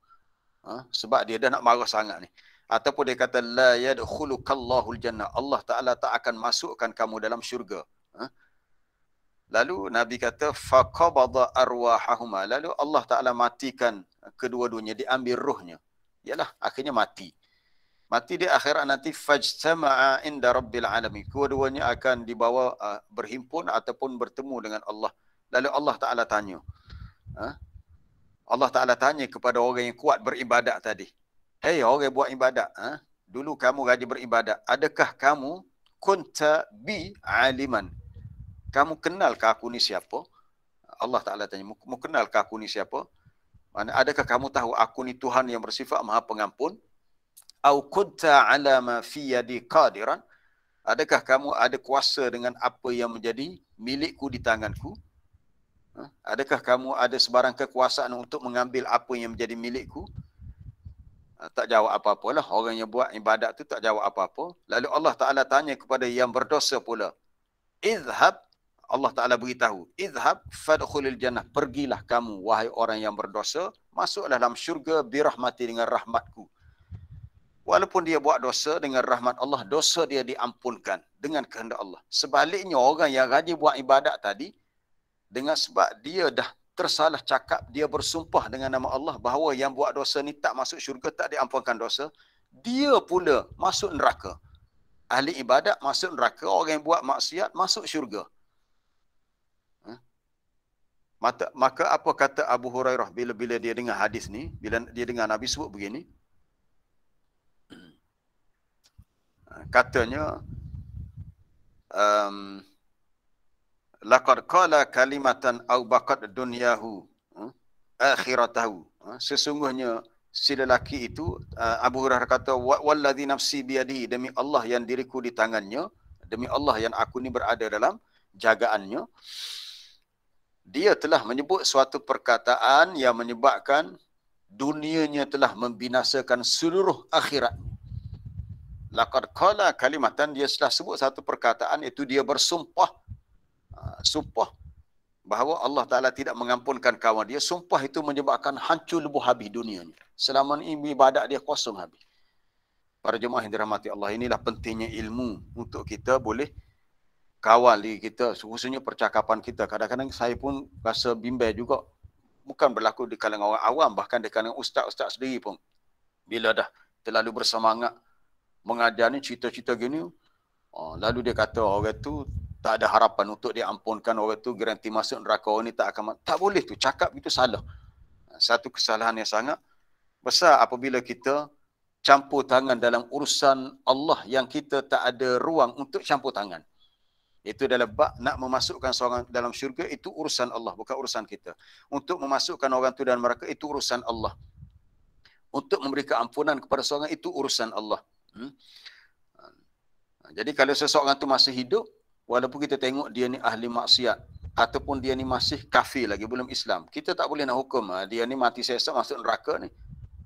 Sebab dia dah nak marah sangat ni. Ataupun dia kata la yadkhulukallahul jannah. Allah Ta'ala tak akan masukkan kamu dalam syurga. Lalu Nabi kata faqabada arwahahuma. Lalu Allah Ta'ala matikan kedua-duanya, diambil ruhnya. Yalah, akhirnya mati. Mati di akhirat nanti fajtama'a inda rabbil alamin. Kedua-duanya akan dibawa berhimpun ataupun bertemu dengan Allah. Lalu Allah Ta'ala tanya. Allah Ta'ala tanya kepada orang yang kuat beribadat tadi. Hei orang yang buat ibadat. Dulu kamu rajin beribadat. Adakah kamu kunta bi aliman? Kamu kenal ke aku ni siapa? Allah Ta'ala tanya. Mu kenal ke aku ni siapa? Adakah kamu tahu aku ni Tuhan yang bersifat maha pengampun? Au kunta ala ma fi yadi qadiran? Adakah kamu ada kuasa dengan apa yang menjadi milikku di tanganku? Adakah kamu ada sebarang kekuasaan untuk mengambil apa yang menjadi milikku? Tak jawab apa-apalah. Orang yang buat ibadat tu tak jawab apa-apa. Lalu Allah Ta'ala tanya kepada yang berdosa pula. Izhab, Allah Ta'ala beritahu. Izhab fadkhulil jannah. Pergilah kamu, wahai orang yang berdosa. Masuklah dalam syurga birahmati, dengan rahmatku. Walaupun dia buat dosa, dengan rahmat Allah, dosa dia diampunkan dengan kehendak Allah. Sebaliknya, orang yang rajin buat ibadat tadi, dengan sebab dia dah tersalah cakap, dia bersumpah dengan nama Allah bahawa yang buat dosa ni tak masuk syurga, tak diampunkan dosa, dia pula masuk neraka. Ahli ibadat masuk neraka, orang yang buat maksiat masuk syurga. Maka apa kata Abu Hurairah bila dia dengar hadis ni, bila dia dengar Nabi sebut begini, katanya, laqad qala kalimatan aw baqad dunyahu akhiratahu. Sesungguhnya si lelaki itu, Abu Hurairah kata, wallazi nafsi biyadihi, demi Allah yang diriku di tangannya, demi Allah yang aku ni berada dalam jagaannya, dia telah menyebut suatu perkataan yang menyebabkan dunianya telah membinasakan seluruh akhirat. Laqad qala kalimatan, dia telah sebut satu perkataan, iaitu dia bersumpah, sumpah bahawa Allah Ta'ala tidak mengampunkan kawan dia. Sumpah itu menyebabkan hancur lebuh habis dunianya. Selama ini ibadat dia kosong habis. Para jemaah yang dirahmati Allah, inilah pentingnya ilmu untuk kita boleh kawal diri kita, khususnya percakapan kita. Kadang-kadang saya pun rasa bimbang juga, bukan berlaku di kalangan orang awam, bahkan di kalangan ustaz-ustaz sendiri pun. Bila dah terlalu bersemangat mengajar ni, cerita-cerita gini, lalu dia kata orang tu tak ada harapan untuk diampunkan, orang tu garanti masuk neraka, orang ni tak akan. Tak boleh tu, cakap itu salah. Satu kesalahan yang sangat besar apabila kita campur tangan dalam urusan Allah yang kita tak ada ruang untuk campur tangan. Itu dalam bab nak memasukkan seorang dalam syurga, itu urusan Allah, bukan urusan kita. Untuk memasukkan orang tu dalam neraka, itu urusan Allah. Untuk memberikan ampunan kepada seorang, itu urusan Allah. Jadi kalau seseorang tu masih hidup, walaupun kita tengok dia ni ahli maksiat, ataupun dia ni masih kafir lagi, belum Islam, kita tak boleh nak hukum dia ni mati sesat masuk neraka ni.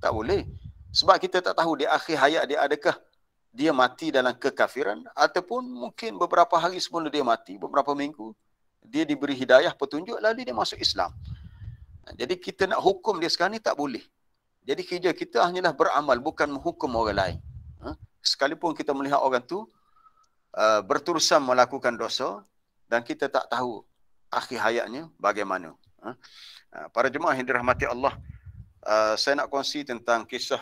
Tak boleh. Sebab kita tak tahu di akhir hayat dia adakah dia mati dalam kekafiran, ataupun mungkin beberapa hari sebelum dia mati, beberapa minggu, dia diberi hidayah, petunjuk, lalu dia masuk Islam. Jadi kita nak hukum dia sekarang ni tak boleh. Jadi kerja kita hanyalah beramal, bukan menghukum orang lain. Sekalipun kita melihat orang tu berterusan melakukan dosa, dan kita tak tahu akhir hayatnya bagaimana. Para jemaah yang dirahmati Allah, saya nak kongsi tentang kisah.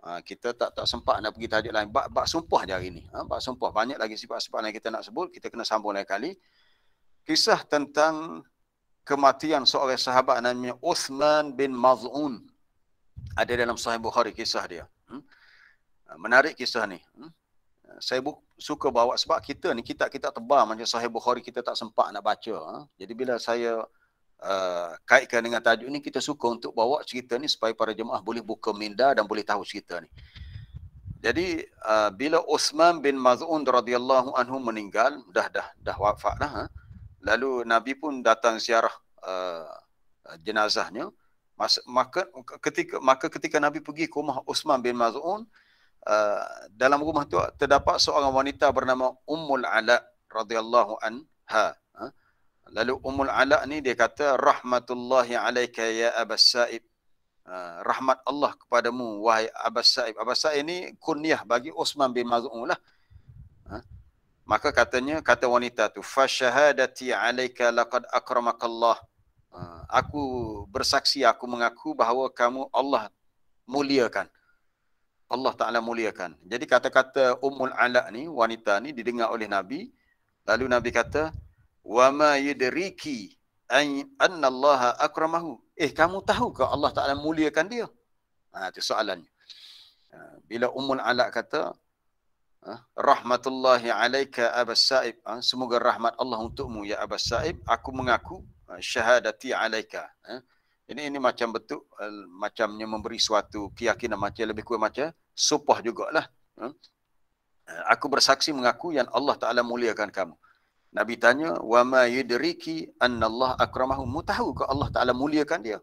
Kita tak sempat nak pergi tajuk lain. Bab sumpah je hari ni. Bab sumpah. Banyak lagi sifat-sifat yang kita nak sebut. Kita kena sambung lain kali. Kisah tentang kematian seorang sahabat namanya Uthman bin Maz'un. Ada dalam Sahih Bukhari kisah dia. Menarik kisah ni. Saya suka bawa sebab kita ni kitab-kitab tebal macam Sahih Bukhari kita tak sempat nak baca. Jadi bila saya kaitkan dengan tajuk ni, kita suka untuk bawa cerita ni supaya para jemaah boleh buka minda dan boleh tahu cerita ni. Jadi bila Uthman bin Maz'un radhiyallahu anhu meninggal, dah wafat dah. Lalu Nabi pun datang ziarah jenazahnya. Maka ketika Nabi pergi ke rumah Uthman bin Maz'un, dalam rumah tu terdapat seorang wanita bernama Ummul Ala radhiyallahu anha. Lalu Ummul Ala ni dia kata, rahmatullahi alaika ya Abas Sa'ib. Rahmat Allah kepadamu wahai Abas Sa'ib. Abas Sa'ib ni kunyah bagi Uthman bin Maz'un lah. Maka kata wanita tu, fa syahadati alaika laqad akramakallah. Aku bersaksi, aku mengaku bahawa kamu Allah muliakan. Allah Ta'ala muliakan. Jadi kata-kata Ummul Ala ni, wanita ni didengar oleh Nabi. Lalu Nabi kata, wa ma yudriki anna Allah akramahu. Kamu tahu ke Allah Ta'ala muliakan dia? Itu soalannya. Bila Ummul Ala kata, rahmatullahi alaika Abas Sa'ib, semoga rahmat Allah untukmu ya Abas Sa'ib, aku mengaku syahadati alaika. Ini macam bentuk macamnya memberi suatu keyakinan, macam lebih kurang macam sumpah jugalah. Aku bersaksi mengaku yang Allah Ta'ala muliakan kamu. Nabi tanya, wa ma yudriki anna Allah akramahu. Mu tahu ke Allah Ta'ala muliakan dia?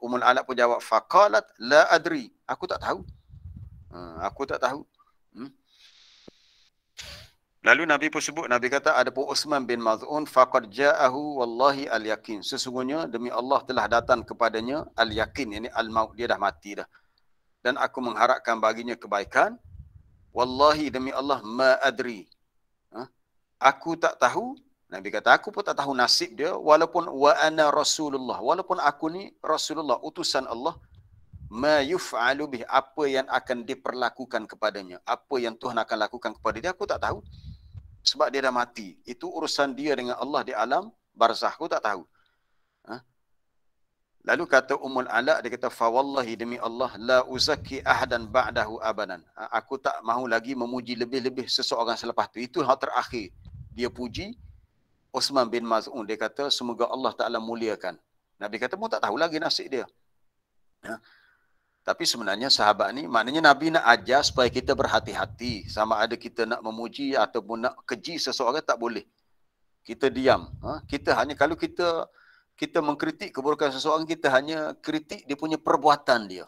Ummul Ala pun jawab, faqalat la adri. Aku tak tahu. Aku tak tahu. Lalu Nabi pun sebut, Nabi kata, ada pun Uthman bin Maz'un, faqad ja'ahu wallahi al-yakin. Sesungguhnya demi Allah telah datang kepadanya al-yakin. Ini al-maut, dia dah mati dah. dan aku mengharapkan baginya kebaikan. Wallahi demi Allah ma adri. Aku tak tahu. Nabi kata aku pun tak tahu nasib dia walaupun wa ana Rasulullah. Walaupun aku ni Rasulullah, utusan Allah. Ma yuf'alu bih, apa yang akan diperlakukan kepadanya. Apa yang Tuhan akan lakukan kepada dia aku tak tahu. Sebab dia dah mati. Itu urusan dia dengan Allah di alam barzakh. Aku tak tahu. Lalu kata Ummul Ala, dia kata fa wallahi demi Allah la uzakki ahadan ba'dahu abadan. Aku tak mahu lagi memuji lebih-lebih seseorang selepas tu. Itu hal terakhir dia puji Uthman bin Maz'un. Dia kata semoga Allah Taala muliakan. Nabi kata pun tak tahu lagi nasib dia. Tapi sebenarnya sahabat ni maknanya Nabi nak ajar supaya kita berhati-hati, sama ada kita nak memuji ataupun nak keji seseorang tak boleh. Kita diam. Kita hanya kalau kita mengkritik keburukan seseorang, kita hanya kritik dia punya perbuatan dia.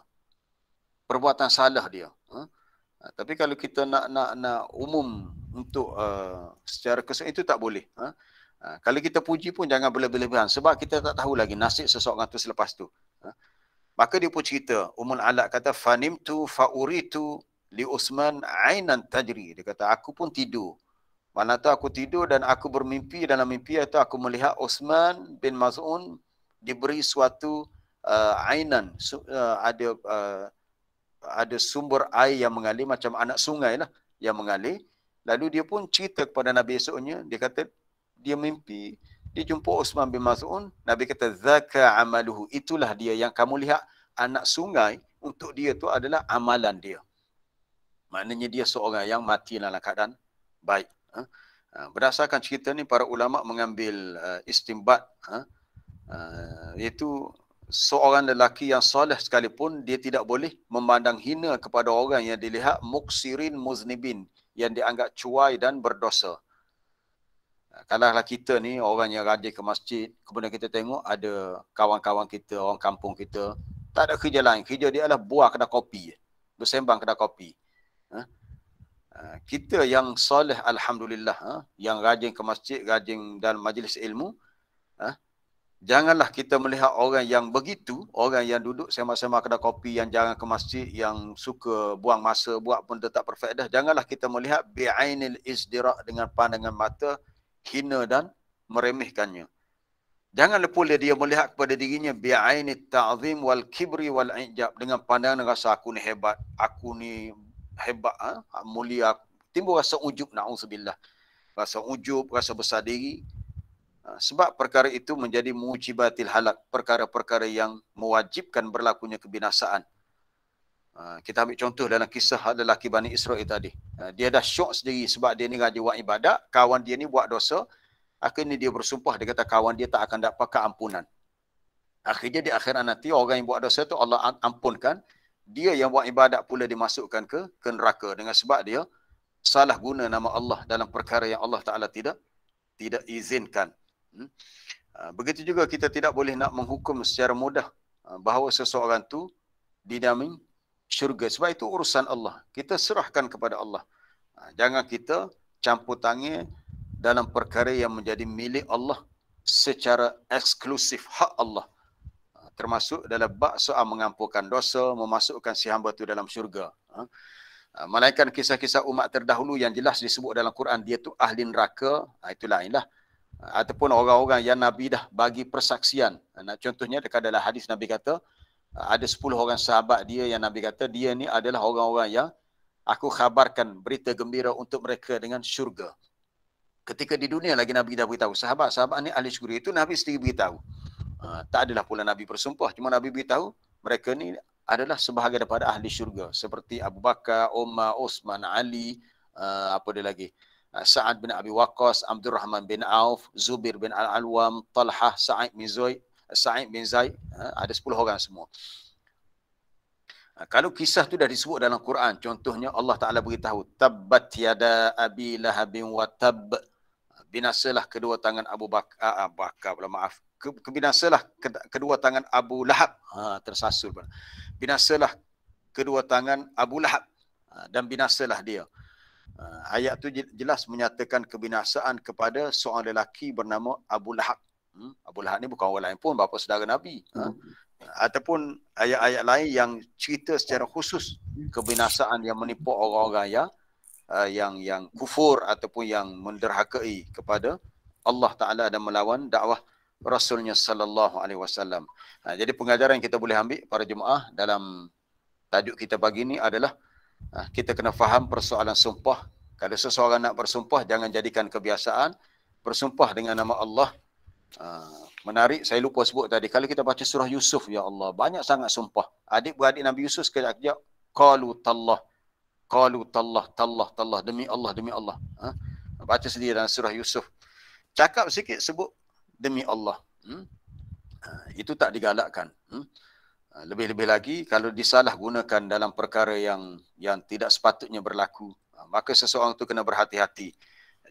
Perbuatan salah dia. Tapi kalau kita nak umum untuk secara keseluruhan, itu tak boleh. Kalau kita puji pun jangan berlebihan sebab kita tak tahu lagi nasib seseorang tu selepas tu. Maka dia pun cerita, Ummul Ala kata fanimtu fauritu li Uthman ainan tajri. Dia kata aku pun tidur. Malam tu aku tidur dan aku bermimpi, dalam mimpi itu aku melihat Uthman bin Maz'un diberi suatu ainan, ada sumber air yang mengalir macam anak sungai lah yang mengalir. Lalu dia pun cerita kepada Nabi esoknya, dia kata dia mimpi, dia jumpa Uthman bin Maz'un. Nabi kata zaka amaluhu, itulah dia yang kamu lihat anak sungai, untuk dia tu adalah amalan dia. Maknanya dia seorang yang mati dalam keadaan baik. Berdasarkan cerita ni para ulama mengambil istimbat, iaitu seorang lelaki yang soleh sekalipun dia tidak boleh memandang hina kepada orang yang dilihat muksirin muznibin, yang dianggap cuai dan berdosa. Kalaulah kita ni orang yang rajin ke masjid, kemudian kita tengok ada kawan-kawan kita, orang kampung kita, tak ada kerja lain, kerja dia adalah buah kedai kopi, bersembang kedai kopi. Kita yang soleh alhamdulillah, yang rajin ke masjid, rajin dalam majlis ilmu, janganlah kita melihat orang yang begitu, orang yang duduk sembang-sembang kedai kopi, yang jarang ke masjid, yang suka buang masa, buat benda tak berfaedah. Janganlah kita melihat bi'ainil izdiraq, dengan pandangan mata hina dan meremehkannya. Jangan pula dia melihat kepada dirinya bi'ainit ta'zim wal kibri wal ijab, dengan pandangan rasa aku ni hebat, aku ni hebat, mulia. Timbul rasa ujub, na'udzubillah. Rasa ujub, rasa besar diri. Sebab perkara itu menjadi mujibatil halak, perkara-perkara yang mewajibkan berlakunya kebinasaan. Kita ambil contoh dalam kisah lelaki Bani Israel tadi. Dia dah syok sendiri sebab dia ni rajin buat ibadat, kawan dia ni buat dosa. Akhirnya dia bersumpah, dia kata kawan dia tak akan dapat keampunan. Akhirnya di akhirat nanti orang yang buat dosa tu Allah ampunkan. Dia yang buat ibadat pula dimasukkan ke neraka dengan sebab dia salah guna nama Allah dalam perkara yang Allah Ta'ala tidak izinkan. Begitu juga kita tidak boleh nak menghukum secara mudah bahawa seseorang tu dijamin syurga, sebab itu urusan Allah. Kita serahkan kepada Allah. Jangan kita campur tangan dalam perkara yang menjadi milik Allah secara eksklusif, hak Allah. Termasuk dalam bab soal mengampunkan dosa, memasukkan si hamba tu dalam syurga. Melainkan kisah-kisah umat terdahulu yang jelas disebut dalam Quran, dia tu ahli neraka, itu lainlah. Ataupun orang-orang yang Nabi dah bagi persaksian. Contohnya dekat dalam hadis Nabi kata, ada 10 orang sahabat dia yang Nabi kata, dia ni adalah orang-orang yang aku khabarkan berita gembira untuk mereka dengan syurga. Ketika di dunia lagi Nabi dah beritahu, sahabat-sahabat ni ahli syurga, itu Nabi sendiri beritahu. Tak adalah pula Nabi bersumpah, cuma Nabi beritahu mereka ni adalah sebahagian daripada ahli syurga, seperti Abu Bakar, Umar, Uthman, Ali, apa dia lagi, Sa'ad bin Abi Waqqas, Abdul Rahman bin Auf, Zubair bin Al-Alwam, Talhah, Sa'id bin Zaid, ada 10 orang semua. Kalau kisah tu dah disebut dalam Quran, contohnya Allah Ta'ala beritahu, tabbat yada abi lahabin wa tab, binasalah kedua tangan Abu Bakar, maaf, kebinasalah kedua tangan Abu Lahab. Tersasul. Binasalah kedua tangan Abu Lahab dan binasalah dia. Ayat tu jelas menyatakan kebinasaan kepada seorang lelaki bernama Abu Lahab. Abu Lahab ni bukan orang lain pun, bapa saudara Nabi. Ataupun ayat-ayat lain yang cerita secara khusus kebinasaan yang menimpa orang-orang yang kufur ataupun yang menderhakai kepada Allah Ta'ala dan melawan dakwah Rasulnya sallallahu alaihi wasallam. Jadi pengajaran yang kita boleh ambil para jemaah dalam tajuk kita pagi ni adalah kita kena faham persoalan sumpah. Kalau seseorang nak bersumpah, jangan jadikan kebiasaan bersumpah dengan nama Allah. Menarik, saya lupa sebut tadi, kalau kita baca surah Yusuf, ya Allah, banyak sangat sumpah. Adik-beradik Nabi Yusuf sekejap-kejap, qalu tallah, tallah, demi Allah. Baca sendiri dalam surah Yusuf. Cakap sikit sebut demi Allah. Itu tak digalakkan. Lebih-lebih lagi kalau disalah gunakan dalam perkara yang tidak sepatutnya berlaku, maka seseorang tu kena berhati-hati.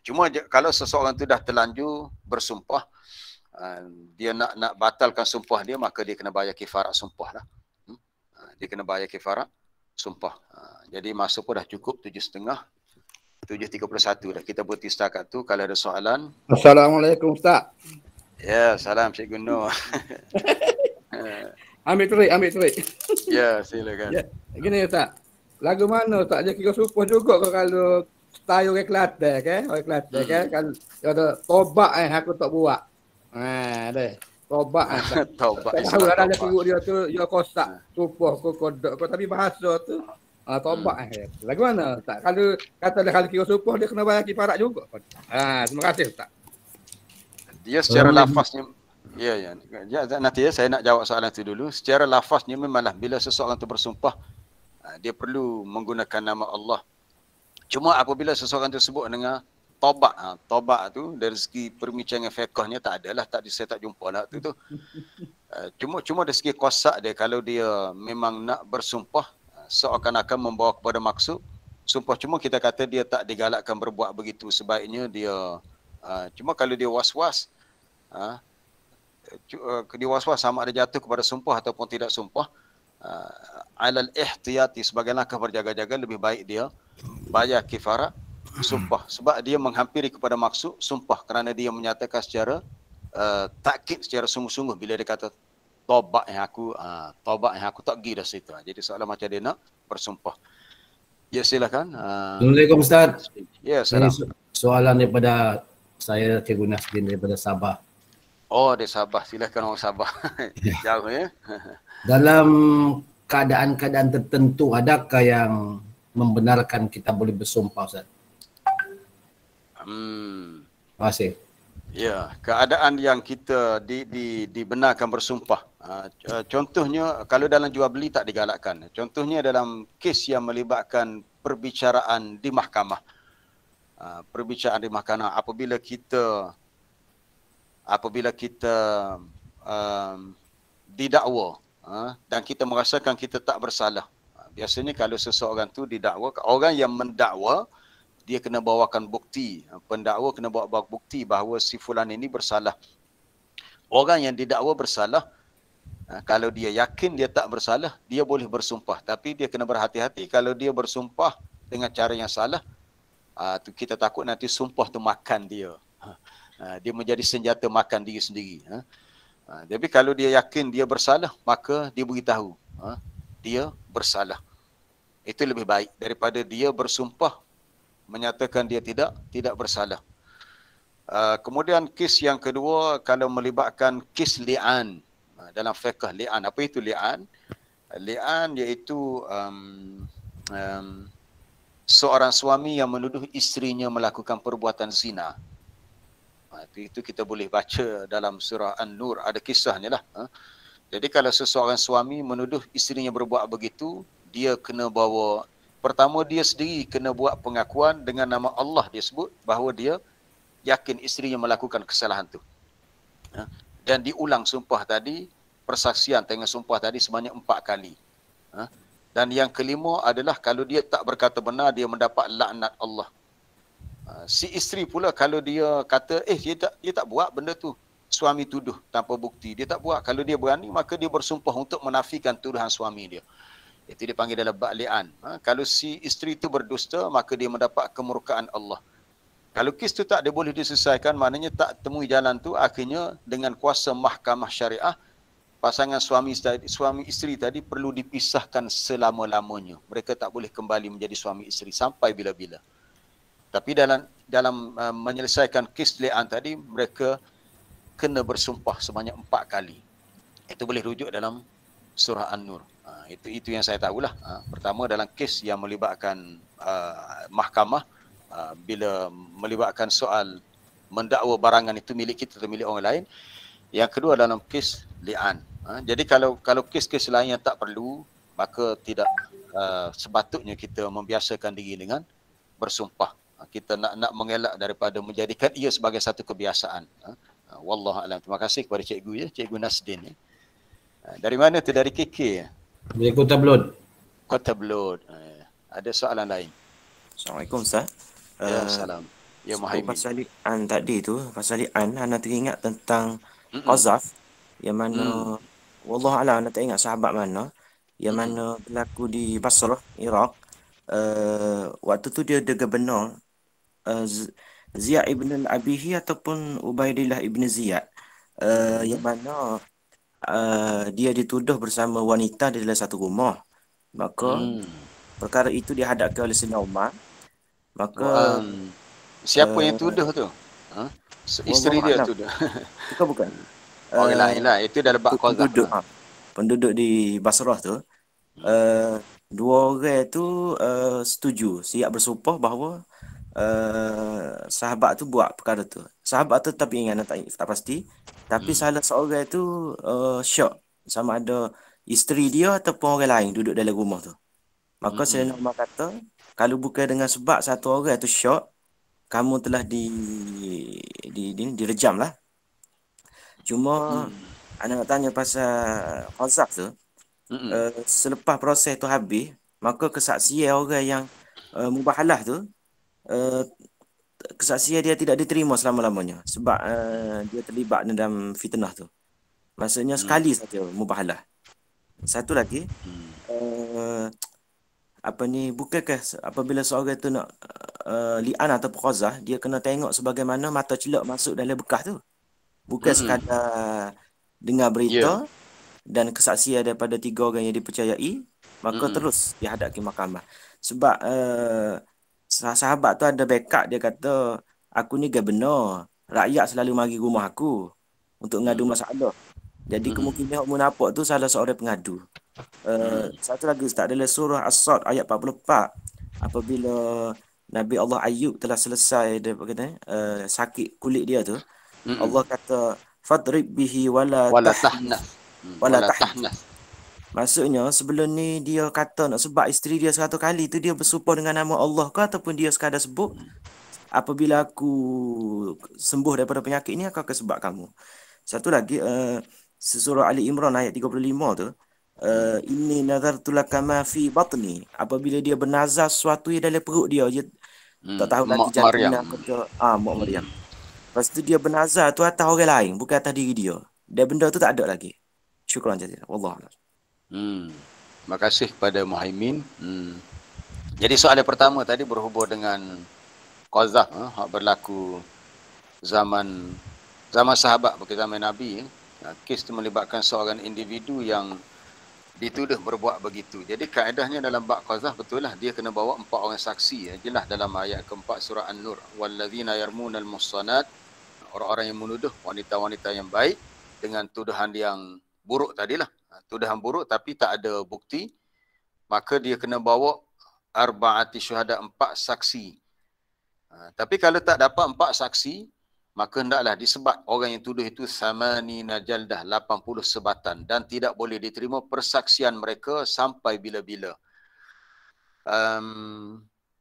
Cuma kalau seseorang tu dah terlanjur bersumpah, dia nak batalkan sumpah dia, maka dia kena bayar kifarat sumpah lah. Dia kena bayar kifarat sumpah. Jadi masa pun dah cukup 7.30, 7.31 dah. Kita berhenti setakat tu. Kalau ada soalan. Assalamualaikum Ustaz. Ya, salam Cikgu Nur. Ambil terik. Ya, silakan. Ya, gini Ustaz. Lagu mana Ustaz? Dia kira sumpah juga kalau style orang Kelantan kan? Orang Kelantan kan? Kalau ada tobat aku tak buat. Deh. Tobat Tobat. Tak tahu ada perut dia tu dia kosak sumpah ko kodok ko tapi bahasa tu tobat Lagu mana Ustaz? Kalau kalau kira sumpah dia kena bayar kifarat juga. Terima kasih Ustaz. Dia secara lafaznya ya, nanti saya nak jawab soalan itu dulu. Secara lafaznya memanglah bila seseorang tu bersumpah, dia perlu menggunakan nama Allah. Cuma apabila seseorang tu sebut dengan tobat, tobat tu dari segi perbincangan fiqhnya tak adalah, saya tak jumpa lah tu. Cuma dari segi kosak dia, kalau dia memang nak bersumpah seakan-akan membawa kepada maksud sumpah, cuma kita kata dia tak digalakkan berbuat begitu, sebaiknya dia cuma kalau dia was-was, dia was-was sama ada jatuh kepada sumpah ataupun tidak sumpah, alal ihtiyati, sebagai langkah berjaga-jaga, lebih baik dia bayar kifarat sumpah, sebab dia menghampiri kepada maksud sumpah, kerana dia menyatakan secara takkid, secara sungguh-sungguh bila dia kata tobat yang aku tak pergi dah situ. Jadi soalan macam dia nak bersumpah. Ya, silakan. Assalamualaikum Ustaz. Ya, salam. Soalan daripada saya, Cikgu Nasdin daripada Sabah. Oh, dia Sabah. Silakan orang Sabah. Jauh ya. Dalam keadaan-keadaan tertentu, adakah yang membenarkan kita boleh bersumpah Ustaz? Terima kasih. Ya, keadaan yang kita dibenarkan bersumpah. Contohnya kalau dalam jual beli tak digalakkan. Contohnya dalam kes yang melibatkan perbicaraan di mahkamah. Perbicaraan di mahkamah apabila kita didakwa dan kita merasakan kita tak bersalah. Biasanya kalau seseorang tu didakwa, orang yang mendakwa dia kena bawakan bukti, pendakwa kena bawa bukti bahawa si fulan ini bersalah. Orang yang didakwa bersalah, kalau dia yakin dia tak bersalah, dia boleh bersumpah, tapi dia kena berhati-hati kalau dia bersumpah dengan cara yang salah. Tu kita takut nanti sumpah tu makan dia. Dia menjadi senjata makan diri sendiri. Tapi kalau dia yakin dia bersalah, maka dia beritahu dia bersalah. Itu lebih baik daripada dia bersumpah menyatakan dia tidak bersalah. Kemudian kes yang kedua, kalau melibatkan kes li'an. Dalam fiqh li'an, apa itu li'an? Li'an iaitu seorang suami yang menuduh isterinya melakukan perbuatan zina. Itu kita boleh baca dalam surah An-Nur, ada kisahnya lah. Jadi kalau seseorang suami menuduh isterinya berbuat begitu, dia kena bawa, pertama dia sendiri kena buat pengakuan dengan nama Allah, dia sebut bahawa dia yakin isterinya melakukan kesalahan tu. Dan diulang sumpah tadi, persaksian tengah sumpah tadi sebanyak 4 kali. Dan yang kelima adalah kalau dia tak berkata benar, dia mendapat laknat Allah. Si isteri pula kalau dia kata dia tak buat benda tu, suami tuduh tanpa bukti, dia tak buat. Kalau dia berani, maka dia bersumpah untuk menafikan tuduhan suami dia. Itu dipanggil dalam bab li'an. Kalau si isteri itu berdusta, maka dia mendapat kemurkaan Allah. Kalau kes tu tak dia boleh diselesaikan, maknanya tak temui jalan tu, akhirnya dengan kuasa mahkamah syariah, pasangan suami isteri tadi perlu dipisahkan selama-lamanya. Mereka tak boleh kembali menjadi suami isteri sampai bila-bila. Tapi dalam menyelesaikan kes li'an tadi, mereka kena bersumpah sebanyak 4 kali. Itu boleh rujuk dalam surah An-Nur. Itu yang saya tahulah. Pertama, dalam kes yang melibatkan mahkamah, bila melibatkan soal mendakwa barangan itu milik kita atau milik orang lain. Yang kedua, dalam kes li'an. Jadi kalau kes-kes lain yang tak perlu, maka tidak sepatutnya kita membiasakan diri dengan bersumpah. Kita nak mengelak daripada menjadikan ia sebagai satu kebiasaan. Wallahualam. Terima kasih kepada cikgu, Cikgu Nasdin. Dari mana tu? Dari KK ya? Dari Kota Belud. Kota Belud. Ada soalan lain? Assalamualaikum Ustaz. Ya, salam. Ya, Muhaimin. Pasal li'an tadi tu, pasal li'an, Ana teringat tentang qazaf yang mana wallahualam Ana tak ingat sahabat mana yang mana berlaku di Basrah, Iraq. Waktu tu dia gubernur Ziyad ibn al-Abihi ataupun Ubaidillah ibn Ziyad, yang mana dia dituduh bersama wanita di dalam satu rumah. Maka perkara itu dihadapkan oleh Sayyidina Umar. Maka siapa yang tuduh tu? Isteri dia tuduh. Bukan. Orang lain lah. Itu dalam bab qazaf. Penduduk di Basrah tu, dua orang tu setuju, siap bersumpah bahawa sahabat tu buat perkara tu. Sahabat tu tapi ingat tak pasti. Tapi salah seorang tu syok sama ada isteri dia ataupun orang lain duduk dalam rumah tu. Maka Sayyidina Umar kata, kalau bukan dengan sebab satu orang tu syok, kamu telah direjam lah. Cuma ana nak tanya pasal qazaf tu. Selepas proses tu habis, maka kesaksian orang yang mubahalah tu, kesaksian dia tidak diterima selama-lamanya sebab dia terlibat dalam fitnah tu. Maksudnya sekali saja mubahalah. Satu lagi, bukankah apabila seorang tu nak li'an atau qazaf, dia kena tengok sebagaimana mata celak masuk dalam bekas tu. Bukan sekadar dengar berita dan kesaksian daripada 3 orang yang dipercayai, maka terus dihadap ke mahkamah. Sebab sahabat tu ada backup, dia kata, aku ni gak benar, rakyat selalu mari rumah aku untuk ngadu masalah. Jadi kemungkinan munafik tu salah seorang pengadu. Satu lagi Ustaz, dalam surah As-Sad ayat 44, apabila Nabi Allah Ayub telah selesai daripada sakit kulit dia tu, Allah kata fadrib bihi wala tahnas. Maksudnya sebelum ni dia kata nak sebab isteri dia 100 kali tu, dia bersumpah dengan nama Allah ke ataupun dia sekadar sebut apabila aku sembuh daripada penyakit ni aku akan sebab kamu. Satu lagi surah Ali Imran ayat 35 tu, inni nazartu laka ma fi batni, apabila dia bernazar sesuatu yang dalam perut dia tak tahu lagi jantina ke Mak Maryam. Lepas tu dia bernazar tu atas orang lain, bukan atas diri dia. Dan benda tu tak ada lagi. Syukran jazilan. Wallahualam. Terima kasih kepada Muhaimin. Jadi soalan pertama tadi berhubung dengan qazaf berlaku zaman sahabat, bukan zaman Nabi. Kes itu melibatkan seorang individu yang dituduh berbuat begitu. Jadi kaedahnya dalam bab qazaf betul lah, dia kena bawa 4 orang saksi. Jelas dalam ayat keempat surah An-Nur, wallazina yarmunal muhsanat, orang-orang yang menuduh wanita-wanita yang baik dengan tuduhan yang buruk tadilah. Tuduhan buruk tapi tak ada bukti, maka dia kena bawa arba'ati syuhada, 4 saksi. Tapi kalau tak dapat 4 saksi, maka hendaklah disebat orang yang tuduh itu samanina jaldah, 80 sebatan, dan tidak boleh diterima persaksian mereka sampai bila-bila.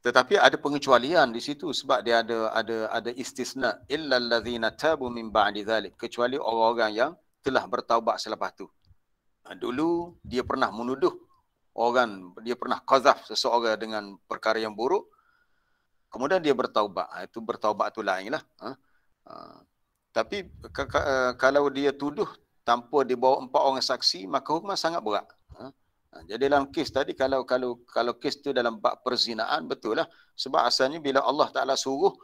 Tetapi ada pengecualian di situ sebab dia ada istisna, illal ladzina tabu min ba'di dzalik, kecuali orang-orang yang telah bertaubat selepas tu. Dulu dia pernah menuduh orang, dia pernah qazaf seseorang dengan perkara yang buruk, kemudian dia bertaubat. Itu bertaubat tu lain lah. Tapi kalau dia tuduh tanpa dibawa 4 orang saksi, maka hukuman sangat berat. Jadi dalam kes tadi, kalau kes tu dalam bab perzinaan, betul lah. Sebab asalnya bila Allah Ta'ala suruh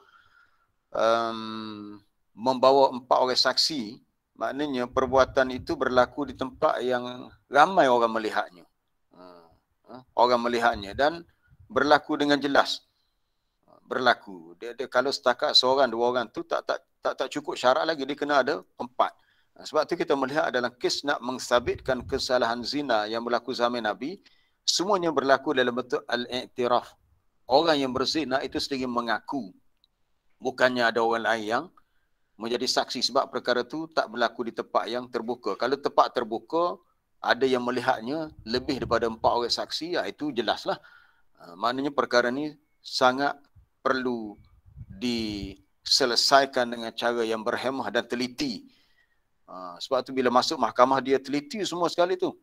membawa 4 orang saksi, maknanya perbuatan itu berlaku di tempat yang ramai orang melihatnya. Orang melihatnya dan berlaku dengan jelas. Berlaku. Dia kalau setakat seorang dua orang tu tak cukup syarat lagi, dia kena ada 4. Sebab tu kita melihat dalam kes nak mengsabitkan kesalahan zina yang berlaku zaman Nabi, semuanya berlaku dalam bentuk al-i'tiraf. Orang yang berzina itu sendiri mengaku. Bukannya ada orang lain yang menjadi saksi, sebab perkara tu tak berlaku di tempat yang terbuka. Kalau tempat terbuka, ada yang melihatnya lebih daripada 4 orang saksi, itu jelaslah. Maknanya perkara ni sangat perlu diselesaikan dengan cara yang berhemah dan teliti. Sebab tu bila masuk mahkamah dia teliti semua sekali tu.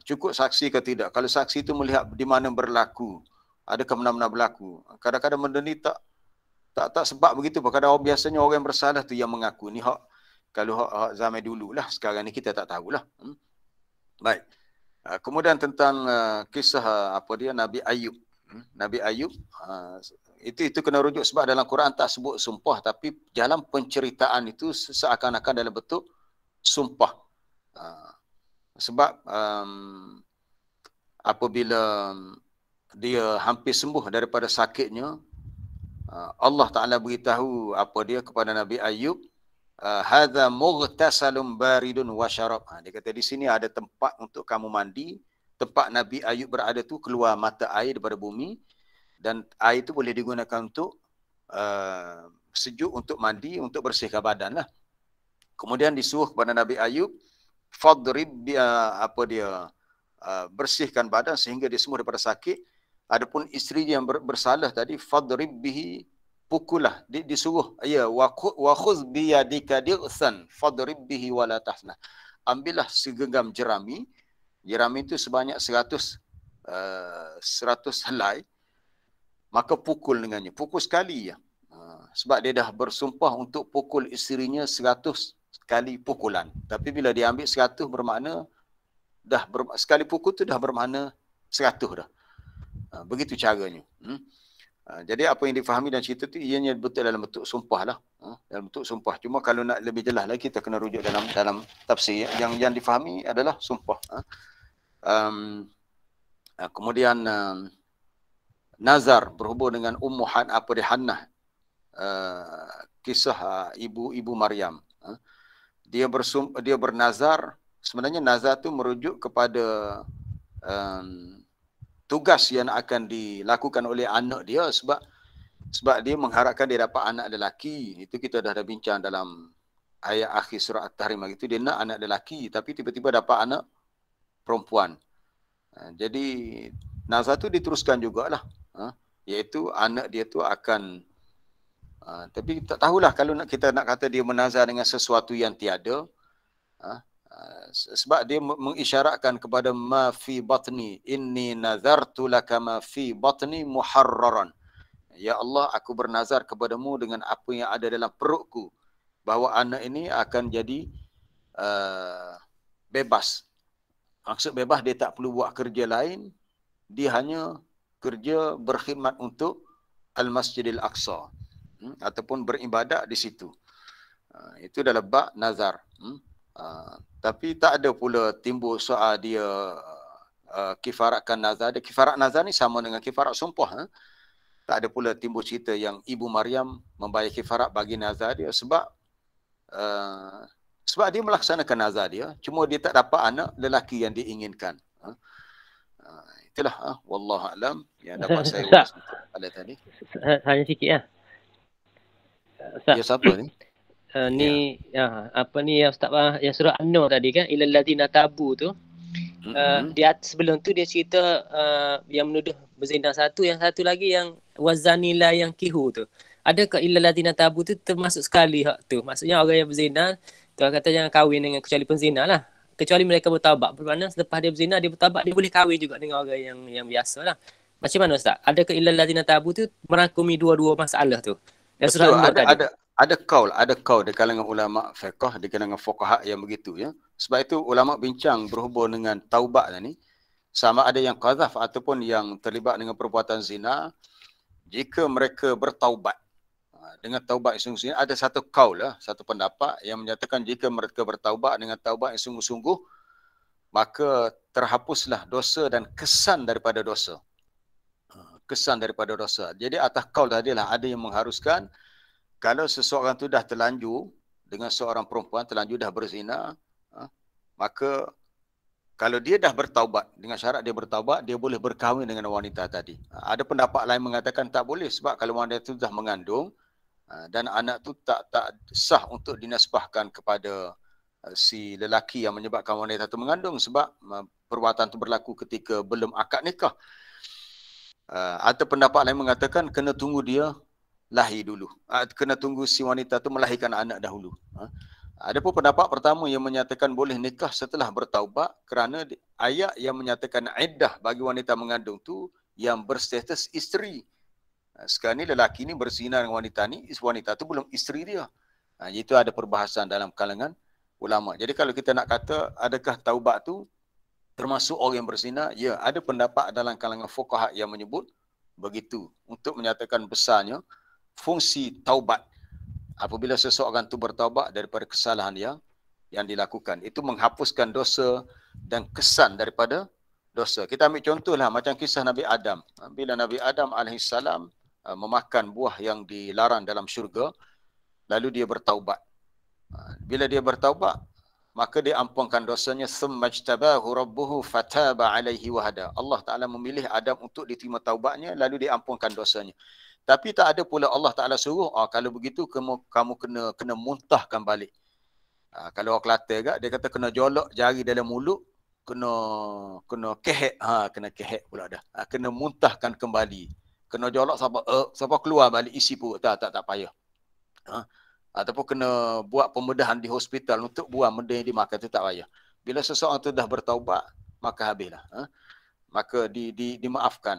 Cukup saksi ke tidak. Kalau saksi tu melihat di mana berlaku, adakah benar-benar berlaku. Kadang-kadang benda ni tak sebab begitu. Kadang biasanya orang yang bersalah tu yang mengaku. Ni kalau zaman dulu lah. Sekarang ni kita tak tahulah. Baik. Kemudian tentang kisah Nabi Ayub. Nabi Ayub itu kena rujuk sebab dalam Quran tak sebut sumpah, tapi dalam penceritaan itu seakan-akan dalam bentuk sumpah. Sebab apabila dia hampir sembuh daripada sakitnya, Allah Ta'ala beritahu kepada Nabi Ayub, hadza mughtasalun baridun wa syarab. Dia kata di sini ada tempat untuk kamu mandi. Tempat Nabi Ayub berada tu keluar mata air daripada bumi, dan air itu boleh digunakan untuk sejuk, untuk mandi, untuk bersihkan badan lah. Kemudian disuruh kepada Nabi Ayub, fadrib bersihkan badan sehingga dia sembuh daripada sakit. Adapun isteri yang bersalah tadi, fadrib bihi, pukullah, disuruh wa khudh bi yadika di'san fadrib bihi wala tahzan. Ambillah segenggam jerami. Jerami itu sebanyak 100 helai, maka pukul dengannya. Pukul sekali ya. Sebab dia dah bersumpah untuk pukul isterinya 100 kali pukulan. Tapi bila dia ambil 100 bermakna sekali pukul tu dah bermakna 100 dah. Begitu caranya. Jadi apa yang difahami dan cerita tu ianya betul dalam bentuk sumpah lah. Dalam bentuk sumpah. Cuma kalau nak lebih jelas lagi kita kena rujuk dalam tafsir. Yang difahami adalah sumpah. Kemudian nazar berhubung dengan Ummu Hannah, kisah ibu Maryam. Dia bernazar. Sebenarnya nazar tu merujuk kepada tugas yang akan dilakukan oleh anak dia, sebab dia mengharapkan dia dapat anak lelaki. Itu kita dah ada bincang dalam ayat akhir surah At-Tahrim itu. Dia nak anak lelaki tapi tiba-tiba dapat anak perempuan. Jadi nazar tu diteruskan jugalah, iaitu anak dia tu akan tapi tak tahulah kalau kita nak kata dia menazar dengan sesuatu yang tiada, sebab dia mengisyaratkan kepada ma fi batni inni nazartu laka ma fi batni muharraran. Ya Allah, aku bernazar kepadamu dengan apa yang ada dalam perutku, bahawa anak ini akan jadi bebas. Maksud bebas, dia tak perlu buat kerja lain, dia hanya kerja berkhidmat untuk Al-Masjidil Aqsa, ataupun beribadat di situ. Itu dalam bab nazar. Tapi tak ada pula timbul soal dia kifaratkan nazar. Kifarat nazar ni sama dengan kifarat sumpah. Tak ada pula timbul cerita yang Ibu Maryam membayar kifarat bagi nazar dia, sebab dia melaksanakan nazar dia, cuma dia tak dapat anak lelaki yang diinginkan. Itulah wallahu alam yang dapat saya urus pada tadi. Hanya sikit ya. Ya, siapa ni? Yang Ustaz yang surah An-Nur tadi kan, ilal ladzina tabu tu. Dia sebelum tu dia cerita yang menuduh berzina satu, yang satu lagi yang wazanila yang kihu tu. Adakah ilal ladzina tabu tu termasuk sekali hak tu? Maksudnya orang yang berzina, Tuhan kata jangan kahwin dengan kecuali penzina lah. Kecuali mereka bertaubat. Bermakna selepas dia berzina, dia bertaubat, dia boleh kahwin juga dengan orang yang biasa lah. Macam mana Ustaz? Adakah ilal ladzina tabu tu merangkumi dua-dua masalah tu? Betul, ada kaul di kalangan ulama fiqh, di kalangan fuqaha yang begitu ya. Sebab itu ulama bincang berhubung dengan taubat ni, sama ada yang qazaf ataupun yang terlibat dengan perbuatan zina, jika mereka bertaubat, dengan taubat yang sungguh-sungguh, ada satu kaul lah, satu pendapat yang menyatakan jika mereka bertaubat dengan taubat yang sungguh-sungguh, maka terhapuslah dosa dan kesan daripada dosa. Kesan daripada dosa. Jadi atas kaul tadi lah, ada yang mengharuskan kalau seseorang tu dah terlanjur dengan seorang perempuan, terlanjur dah berzina, maka kalau dia dah bertaubat, dengan syarat dia bertaubat, dia boleh berkahwin dengan wanita tadi. Ada pendapat lain mengatakan tak boleh, sebab kalau wanita itu dah mengandung dan anak tu tak sah untuk dinasbahkan kepada si lelaki yang menyebabkan wanita itu mengandung, sebab perbuatan itu berlaku ketika belum akad nikah. Ada pendapat lain mengatakan kena tunggu dia lahir dulu. Kena tunggu si wanita itu melahirkan anak dahulu. Ada pun pendapat pertama yang menyatakan boleh nikah setelah bertaubat, kerana ayat yang menyatakan iddah bagi wanita mengandung tu yang berstatus isteri. Sekarang ni lelaki ni berzina dengan wanita ni, wanita tu belum isteri dia. Itu ada perbahasan dalam kalangan ulama. Jadi kalau kita nak kata adakah taubat tu termasuk orang yang berzina, ya, ada pendapat dalam kalangan fuqaha yang menyebut begitu, untuk menyatakan besarnya fungsi taubat. Apabila seseorang itu bertaubat daripada kesalahan yang dilakukan, itu menghapuskan dosa dan kesan daripada dosa. Kita ambil contohlah macam kisah Nabi Adam. Bila Nabi Adam AS memakan buah yang dilarang dalam syurga, lalu dia bertaubat. Bila dia bertaubat, maka dia ampunkan dosanya. Summajtabahu rabbuhu fataba alaihi wahada. Allah Ta'ala memilih Adam untuk diterima taubatnya, lalu dia ampunkan dosanya. Tapi tak ada pula Allah Ta'ala suruh, kalau begitu kamu kena muntahkan balik. Kalau orang Kelantan agak, dia kata kena jolok jari dalam mulut, kena kehek, kena kehek pula dah. Kena muntahkan kembali. Kena jolok sampai keluar balik isi perut. Tak payah. Ataupun kena buat pembedahan di hospital untuk buang benda yang dimakan, tu tak payah. Bila seseorang tu dah bertaubat, maka habislah. Maka dimaafkan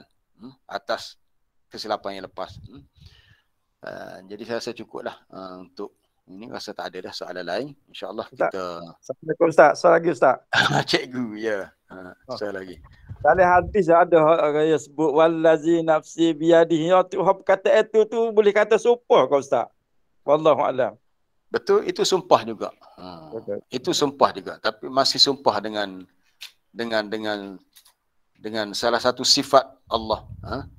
atas kesilapan yang lepas. Jadi saya rasa cukuplah untuk ini. Rasa tak ada dah soalan lain. InsyaAllah kita... Assalamualaikum Ustaz. Soal lagi Ustaz. Cikgu, ya. Soal lagi. Dalam hadis ada orang yang sebut wallazi nafsi biyadihi. Kata itu tu boleh kata sumpah kau Ustaz. Wallahualam. Betul, itu sumpah juga. Itu sumpah juga. Tapi masih sumpah dengan salah satu sifat Allah,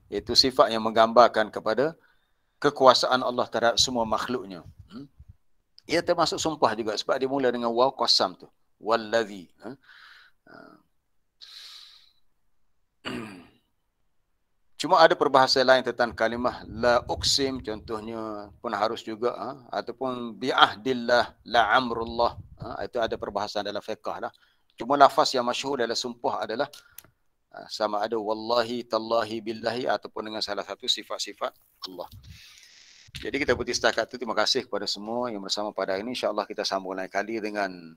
iaitu sifat yang menggambarkan kepada kekuasaan Allah terhadap semua makhluknya. Ia termasuk sumpah juga sebab dia mula dengan waw qasam tu. Wallazi. Cuma ada perbahasan lain tentang kalimah la uqsim, contohnya pun harus juga, ataupun bi'ahdillah la amrullah. Itu ada perbahasan dalam fiqh lah. Cuma lafaz yang masyhur dalam sumpah adalah sama ada wallahi, tallahi, billahi ataupun dengan salah satu sifat-sifat Allah. Jadi kita berhenti setakat itu. Terima kasih kepada semua yang bersama pada hari ini. InsyaAllah kita sambung lain kali dengan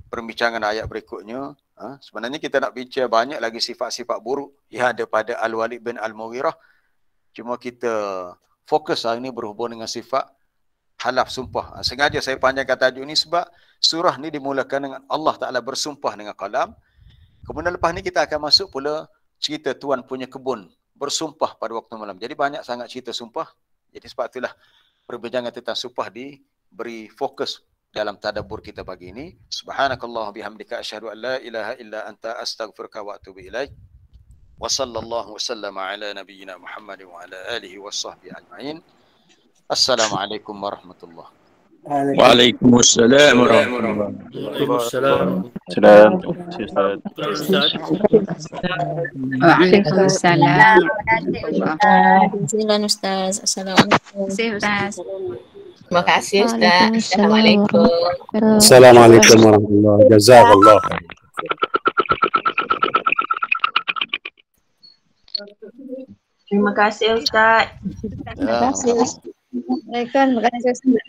perbincangan ayat berikutnya. Sebenarnya kita nak bincang banyak lagi sifat-sifat buruk yang ada pada Al-Walid bin Al-Mughirah. Cuma kita fokus hari ini berhubung dengan sifat halaf sumpah. Sengaja saya panjangkan tajuk ini sebab surah ni dimulakan dengan Allah Ta'ala bersumpah dengan qalam. Kemudian lepas ni kita akan masuk pula cerita tuan punya kebun bersumpah pada waktu malam. Jadi banyak sangat cerita sumpah. Jadi sebab itulah perbincangan tentang sumpah diberi fokus dalam tadabbur kita pagi ini. Subhanakallah bihamdika asyhadu an la ilaha illa anta astaghfiruka wa atubu ilaik. Wa sallallahu wasallama ala nabiyyina Muhammad wa ala alihi washabbihi ajma'in. Assalamualaikum warahmatullahi wabarakatuh. Waalaikumsalam warahmatullahi wabarakatuh. Waalaikumsalam. Ustaz. Assalamualaikum. Terima kasih Ustaz. Assalamualaikum. Assalamualaikum warahmatullahi wabarakatuh. Jazakallah. Terima kasih Ustaz. Terima kasih. Terima kasih Ustaz.